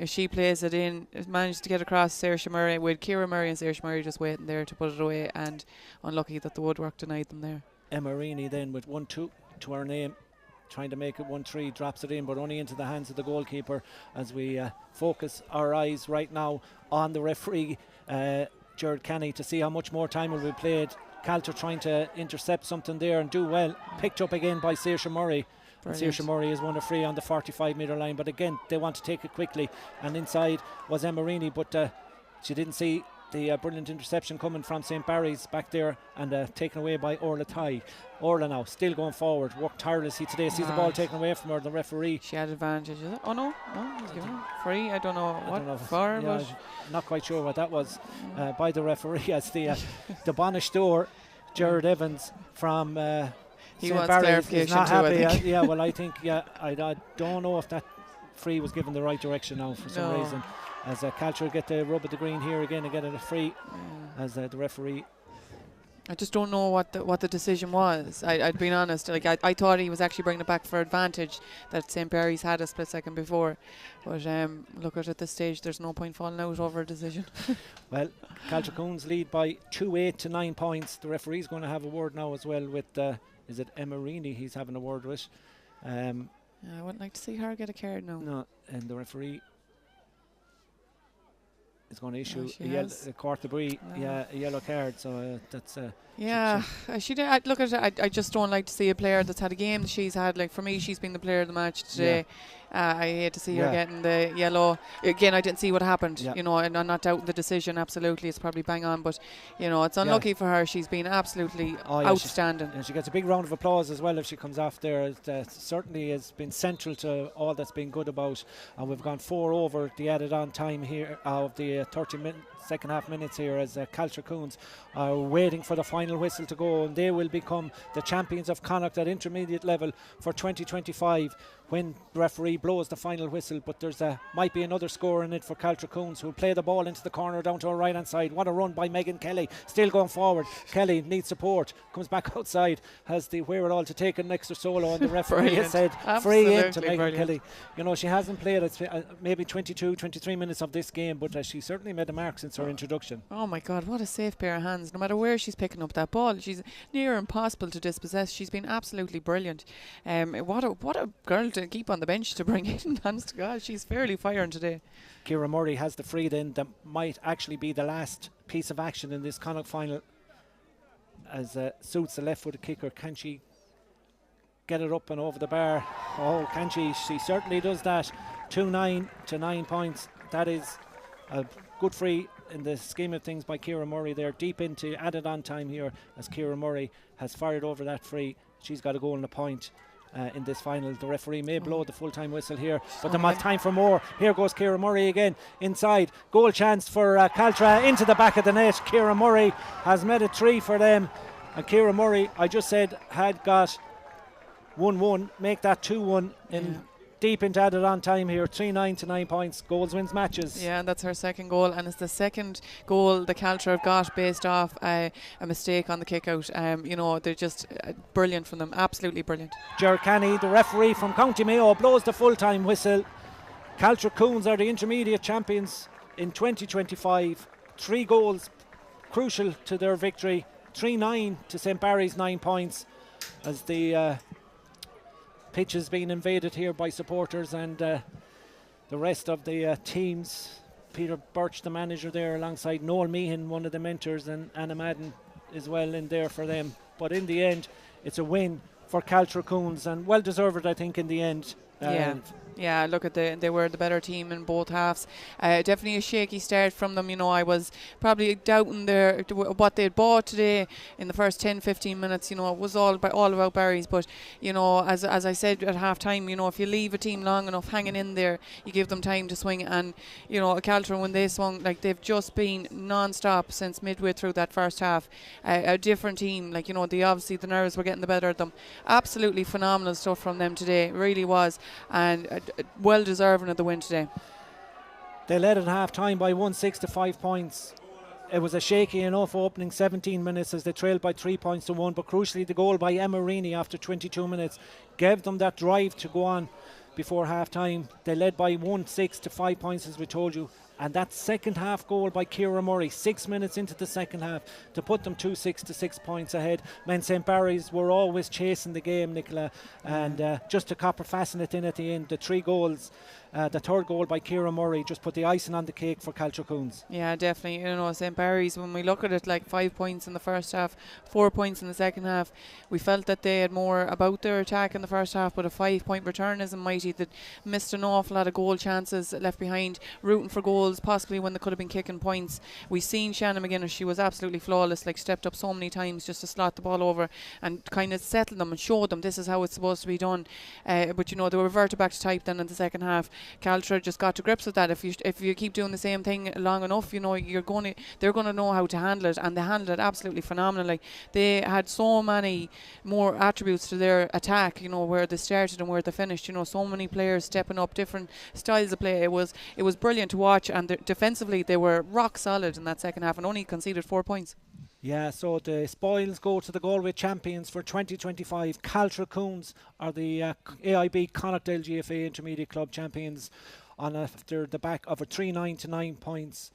Speaker 4: She plays it in, managed to get across Saoirse Murray, with Ciara Murray and Saoirse Murray just waiting there to put it away, and unlucky that the woodwork denied them there.
Speaker 2: Emma Reaney then with 1-2 to her name, trying to make it 1-3, drops it in, but only into the hands of the goalkeeper, as we focus our eyes right now on the referee, Jared Canny, to see how much more time will be played. Caltra trying to intercept something there and do well, picked up again by Saoirse Murray. Saoirse Murray has won a free on the 45-metre line, but again they want to take it quickly, and inside was Emma Reaney, but she didn't see the brilliant interception coming from St. Barry's back there, and taken away by Orla Tai. Orla now still going forward, worked tirelessly today, sees the ball taken away from her. The referee,
Speaker 4: She had advantage, is it? Oh no, he's giving her free. I don't know what for,
Speaker 2: yeah,
Speaker 4: but
Speaker 2: not quite sure what that was by the referee, as the Bonish door, Jared
Speaker 4: Mm.
Speaker 2: Evans from
Speaker 4: he
Speaker 2: St.
Speaker 4: wants
Speaker 2: Barry's is
Speaker 4: clarification
Speaker 2: not
Speaker 4: too, I
Speaker 2: happy.
Speaker 4: think.
Speaker 2: Yeah, well, I think, I don't know if that free was given the right direction now for some
Speaker 4: No.
Speaker 2: reason. As Caltra get the rub of the green here again and get it a free, as the referee.
Speaker 4: I just don't know what the decision was. I'd been honest. Like I thought he was actually bringing it back for advantage that St. Barry's had a split second before, but look at this stage. There's no point falling out over a decision.
Speaker 2: Well, Caltra Coons lead by 2-8 to 9 points. The referee's going to have a word now as well with is it Emerini? He's having a word with.
Speaker 4: I wouldn't like to see her get a card now.
Speaker 2: No, and the referee is going to issue
Speaker 4: she
Speaker 2: a
Speaker 4: has.
Speaker 2: quarter brie, a yellow card. So that's
Speaker 4: Yeah, she did. I look at it. I just don't like to see a player that's had a game that she's had. Like for me, she's been the player of the match today. I hate to see her getting the yellow. Again, I didn't see what happened.
Speaker 2: Yeah.
Speaker 4: You know, and I'm not doubting the decision. Absolutely, it's probably bang on. But you know, it's unlucky for her. She's been absolutely outstanding.
Speaker 2: And she gets a big round of applause as well if she comes off there. It certainly has been central to all that's been good about. And we've gone 4 over the added on time here of the second half minutes here, as Caltra Coons are waiting for the final whistle to go, and they will become the champions of Connacht at intermediate level for 2025 when the referee blows the final whistle. But there's might be another score in it for Caltra Coons, who will play the ball into the corner down to our right hand side. What a run by Megan Kelly, still going forward. Kelly needs support, comes back outside, has the wherewithal to take an extra solo, and the referee has said free in to Megan Kelly. You know, she hasn't played maybe 22, 23 minutes of this game, but she certainly made a mark since her introduction.
Speaker 4: Oh my God, what a safe pair of hands. No matter where she's picking up that ball, she's near impossible to dispossess. She's been absolutely brilliant. What a girl to keep on the bench to bring in. Honest to God, she's fairly firing today.
Speaker 2: Ciara Murray has the free then that might actually be the last piece of action in this Connacht final, as suits the left footed kicker. Can she get it up and over the bar? Oh, can she? She certainly does that. 2-9 to 9 points. That is a good free in the scheme of things by Ciara Murray there, deep into added on time here, as Ciara Murray has fired over that free. She's got a goal and a point in this final. The referee may blow the full-time whistle here, but there might time for more. Here goes Ciara Murray again inside. Goal chance for Caltra into the back of the net. Ciara Murray has made it 3 for them, and Ciara Murray, I just said, had got 1-1, make that 2-1 in deep into added on time here. 3-9 to 9 points. Goals wins matches.
Speaker 4: Yeah, and that's her second goal, and it's the second goal the Caltra have got based off a mistake on the kick out. You know, they're just brilliant from them, absolutely brilliant.
Speaker 2: Ger Canny, the referee from County Mayo, blows the full-time whistle. Caltra Coons are the intermediate champions in 2025. 3 goals crucial to their victory. 3-9 to St. Barry's 9 points, as the pitch has been invaded here by supporters and the rest of the teams. Peter Birch, the manager there, alongside Noel Meehan, one of the mentors, and Anna Madden as well in there for them. But in the end, it's a win for Caltra Coons, and well deserved, I think, in the end.
Speaker 4: Yeah, look at they were the better team in both halves. Definitely a shaky start from them. You know, I was probably doubting what they'd bought today in the first 10-15 minutes. You know, it was all about Barry's. But you know, as I said at half time, you know, if you leave a team long enough hanging in there, you give them time to swing. And you know, Caltra, when they swung, like, they've just been non-stop since midway through that first half. A different team. Like, you know, obviously the nerves were getting the better of them. Absolutely phenomenal stuff from them today. It really was. And well deserving of the win today.
Speaker 2: They led at half time by 1-6 to 5 points. It was a shaky enough opening 17 minutes as they trailed by 3 points to 1, but crucially the goal by Emerini after 22 minutes gave them that drive to go on before half time. They led by 1-6 to 5 points, as we told you, and that second half goal by Ciara Murray 6 minutes into the second half to put them 2-6 to 6 points ahead meant St. Barry's were always chasing the game, Nicola, and just to copper fasten it in at the end. The 3 goals The third goal by Ciara Murray just put the icing on the cake for Caltra Coons.
Speaker 4: Yeah, definitely. You know, St. Barry's, when we look at it, like 5 points in the first half, 4 points in the second half, we felt that they had more about their attack in the first half, but a 5-point return isn't mighty. That missed an awful lot of goal chances left behind, rooting for goals, possibly when they could have been kicking points. We've seen Shannon McGuinness, she was absolutely flawless, like stepped up so many times just to slot the ball over and kind of settle them and show them this is how it's supposed to be done. But you know, they reverted back to type then in the second half. Caltra just got to grips with that. If you keep doing the same thing long enough, you know, they're going to know how to handle it, and they handled it absolutely phenomenally. They had so many more attributes to their attack, you know, where they started and where they finished. You know, so many players stepping up, different styles of play. It was brilliant to watch, and defensively they were rock solid in that second half and only conceded 4 points.
Speaker 2: Yeah, so the spoils go to the Galway champions for 2025. Caltra Coons are the AIB Connachtdale GFA Intermediate Club champions after the back of a 3-9 to 9 points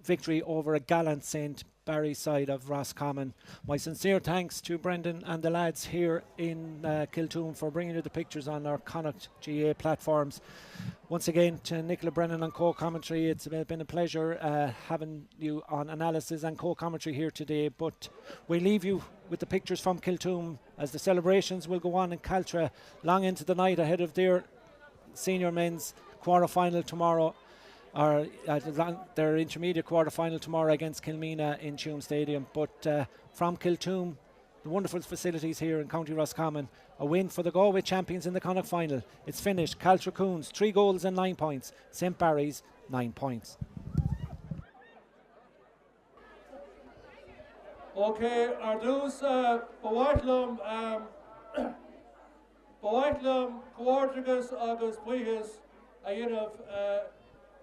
Speaker 2: victory over a gallant St. Barry's side of Roscommon. My sincere thanks to Brendan and the lads here in Kiltoom for bringing you the pictures on our Connacht GA platforms. Once again to Nicola Brennan on co-commentary. It's been a pleasure having you on analysis and co-commentary here today, but we leave you with the pictures from Kiltoom as the celebrations will go on in Caltra long into the night ahead of their senior men's quarter-final tomorrow, or their intermediate quarter-final tomorrow against Kilmena in Tuam Stadium. But from Kiltoom, the wonderful facilities here in County Roscommon, a win for the Galway champions in the Connacht final. It's finished. Caltra Coons 3 goals and 9 points. St. Barry's 9 points.
Speaker 5: Okay, Ardús Bawaitlum Bawaitlum Coordinagus agus Buihes a dhéanamh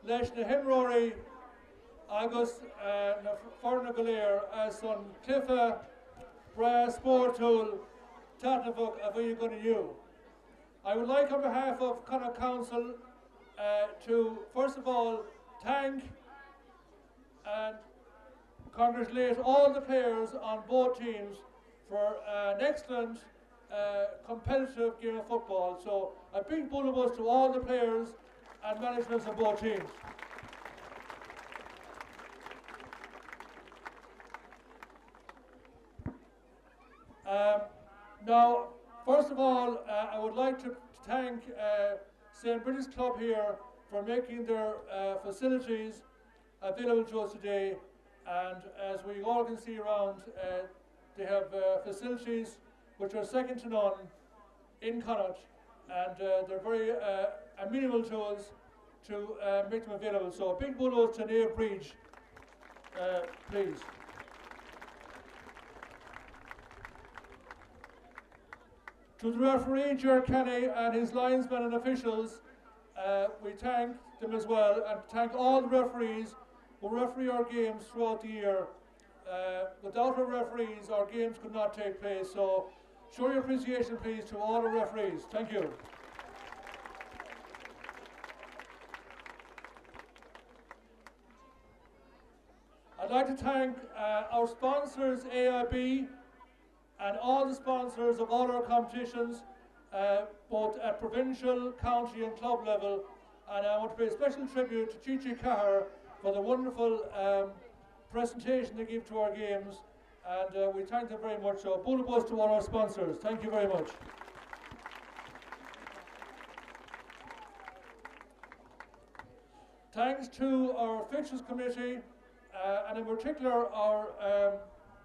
Speaker 5: leis na himróirí agus na forna go léir as son clifa bra sportúil tatnafug a bhí gona you. I would like on behalf of Connacht Council to first of all thank and congratulate all the players on both teams for an excellent competitive game of football. So a big bullabus to all the players and management of both teams. Now, first of all, I would like to thank St. British Club here for making their facilities available to us today. And as we all can see around, they have facilities which are second to none in Connacht, and they're very amenable to us to make them available. So a big bulldoze to Nave Bridge, please. To the referee, Ger Kenny, and his linesmen and officials, we thank them as well, and thank all the referees who referee our games throughout the year. Without our referees, our games could not take place. So show your appreciation, please, to all the referees. Thank you. I'd like to thank our sponsors, AIB, and all the sponsors of all our competitions, both at provincial, county and club level. And I want to pay a special tribute to Chichi Cahar for the wonderful presentation they give to our games, and we thank them very much. So, bullabus to all our sponsors. Thank you very much. Thanks to our fixtures committee, and in particular our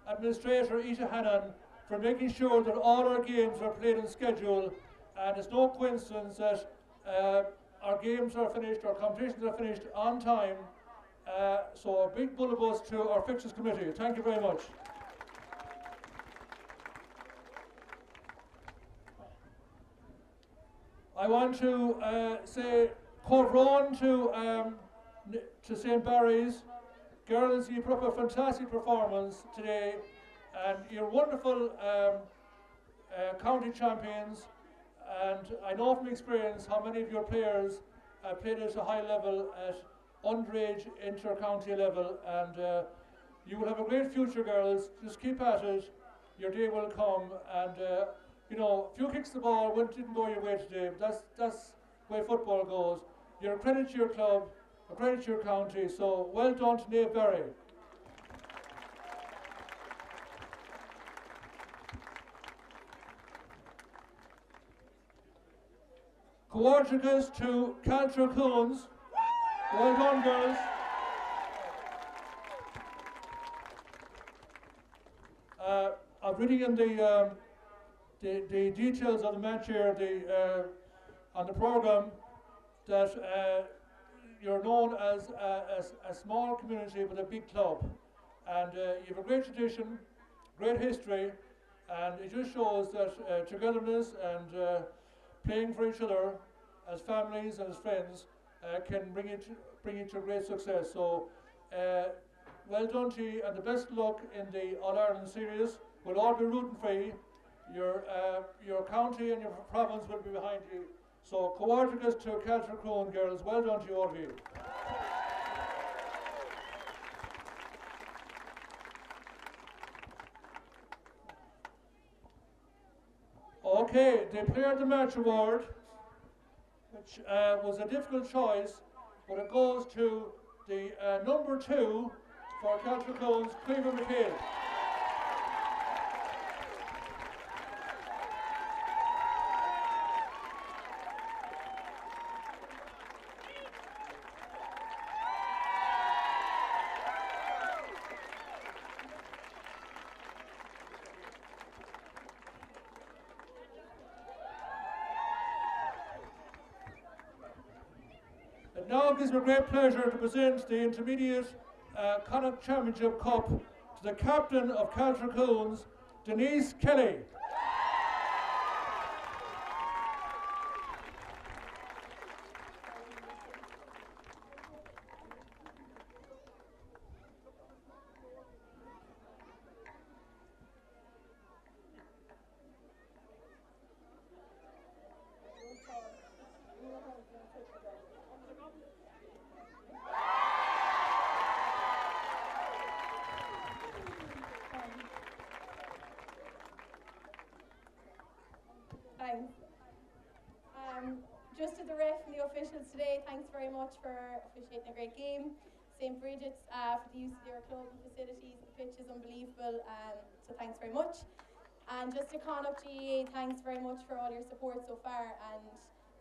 Speaker 5: administrator, Ita Hannan, for making sure that all our games are played on schedule. And it's no coincidence that our games are finished, our competitions are finished on time. So a big bullabus to our fixtures committee. Thank you very much. I want to say Corvron to St. Barry's. Girls, you put up a fantastic performance today, and you're wonderful county champions. And I know from experience how many of your players played at a high level at underage inter-county level, and you will have a great future, girls. Just keep at it. Your day will come, and you know, a few kicks the ball didn't go your way today. But that's the way football goes. You're a credit to your club, a credit to your county, so well done to Niamh Berry. Coordinates to Caltra Coons. Well done, girls. I'm reading in the details of the match here on the programme that you're known as a small community but a big club. And you have a great tradition, great history, and it just shows that togetherness and playing for each other as families and as friends can bring it to great success. So well done to you, and the best of luck in the All-Ireland series. We'll all be rooting for you. Your county and your province will be behind you. So coordinates to Caltra Crone girls, well done to you, all of you. Okay, the Player of the Match award, which was a difficult choice, but it goes to the number 2 for Caltra Crone's Cleaver McHale. It now gives me great pleasure to present the Intermediate Connacht Championship Cup to the captain of Caltra Coons, Denise Kelly.
Speaker 6: Thanks. Just to the ref and the officials today, thanks very much for officiating a great game. St. Bridget's for the use of their club and facilities. The pitch is unbelievable, so thanks very much. And just to Connacht GAA, thanks very much for all your support so far, and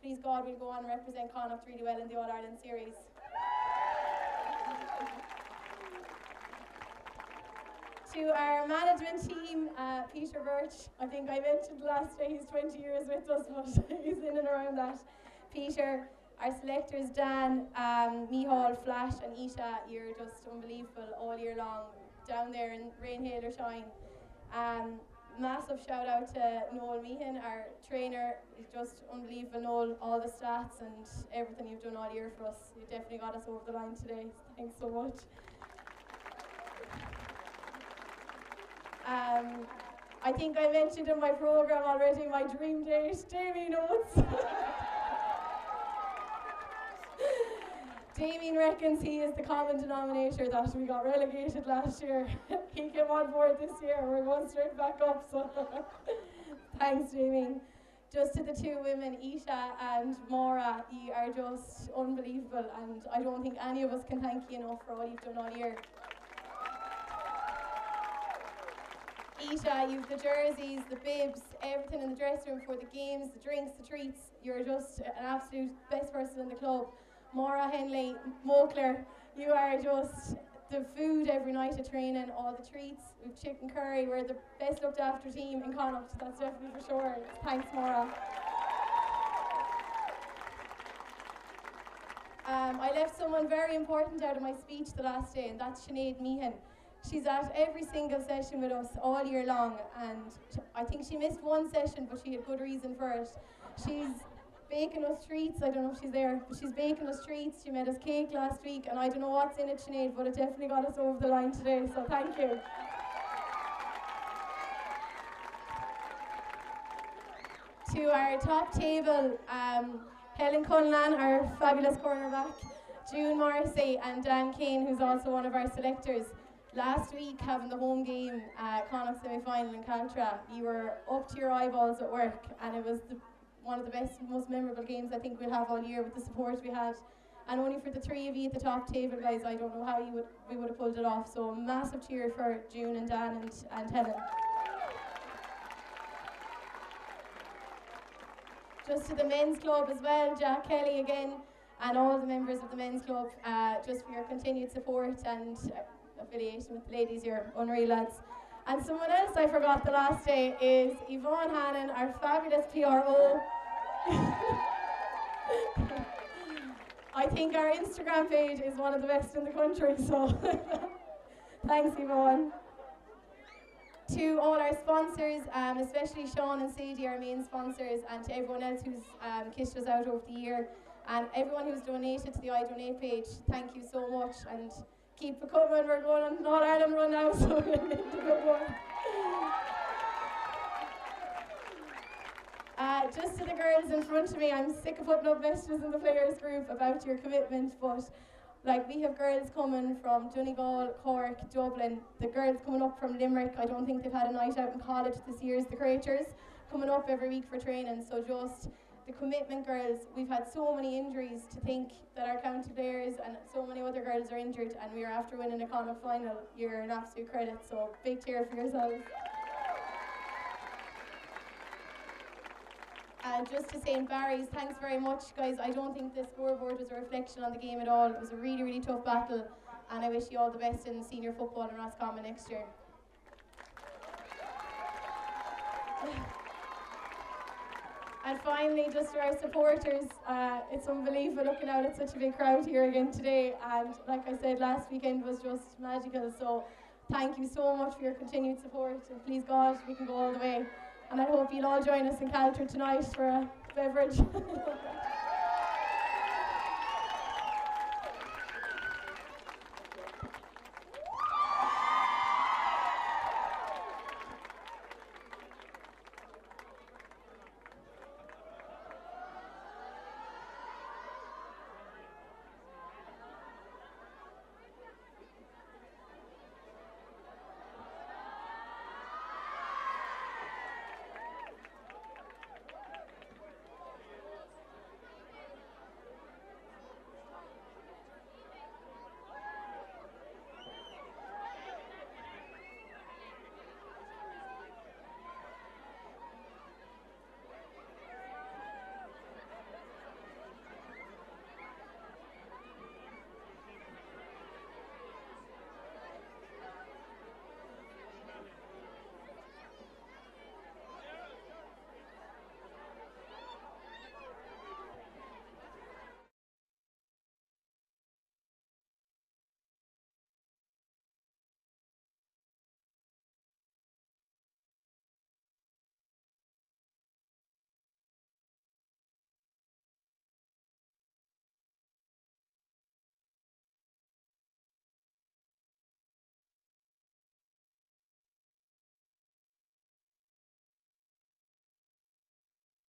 Speaker 6: please God we'll go on and represent Connacht really well in the All-Ireland series. To our management team, Peter Birch, I think I mentioned last day he's 20 years with us, but he's in and around that. Peter, our selectors Dan, Mihal, Flash and Isha, you're just unbelievable all year long, down there in rain, hail or shine. Massive shout out to Noel Meehan, our trainer. He's just unbelievable. Noel, all the stats and everything you've done all year for us. You definitely got us over the line today. Thanks so much. I think I mentioned in my programme already my dream date, Damien Oates. Damien reckons he is the common denominator that we got relegated last year. He came on board this year, we're going straight back up, so thanks Damien. Just to the 2 women, Isha and Maura, you are just unbelievable, and I don't think any of us can thank you enough for all you've done all year. Isha, you've the jerseys, the bibs, everything in the dressing room for the games, the drinks, the treats. You're just an absolute best person in the club. Maura Henley, Mokler, you are just the food every night at training, all the treats. We've chicken curry, we're the best looked after team in Connacht, that's definitely for sure. Thanks, Maura. I left someone very important out of my speech the last day, and that's Sinead Meehan. She's at every single session with us all year long, and I think she missed one session, but she had good reason for it. She's baking us treats. I don't know if she's there, but she's baking us treats. She made us cake last week, and I don't know what's in it, Sinead, but it definitely got us over the line today, so thank you. To our top table, Helen Cunlan, our fabulous cornerback, June Morrissey and Dan Kane, who's also one of our selectors. Last week, having the home game, Connacht semi-final in Caltra, you were up to your eyeballs at work, and it was one of the best, most memorable games I think we'll have all year with the support we had. And only for the three of you at the top table, guys, I don't know how we would have pulled it off. So a massive cheer for June and Dan and Helen. Just to the men's club as well, Jack Kelly again, and all the members of the men's club, just for your continued support and affiliation with the ladies. You're unreal lads. And someone else I forgot the last day is Yvonne Hannon, our fabulous PRO. I think our Instagram page is one of the best in the country, so thanks Yvonne. To all our sponsors, especially Sean and Sadie, our main sponsors, and to everyone else who's kissed us out over the year, and everyone who's donated to the I Donate page, thank you so much, and keep it coming. We're going on an All-Ireland run now, so we'll need a good one. Just to the girls in front of me, I'm sick of putting up messages in the players group about your commitment, but like, we have girls coming from Donegal, Cork, Dublin, the girls coming up from Limerick. I don't think they've had a night out in college this year, the creators coming up every week for training. So just the commitment, girls. We've had so many injuries to think that our county players and so many other girls are injured, and we are after winning a Connacht final. You're an absolute credit, so big cheer for yourselves. And just to say in Barry's, thanks very much, guys. I don't think the scoreboard was a reflection on the game at all. It was a really, really tough battle, and I wish you all the best in senior football in Roscommon next year. And finally, just to our supporters, it's unbelievable looking out at such a big crowd here again today, and like I said, last weekend was just magical, so thank you so much for your continued support, and please God, we can go all the way. And I hope you'll all join us in Caltra tonight for a beverage.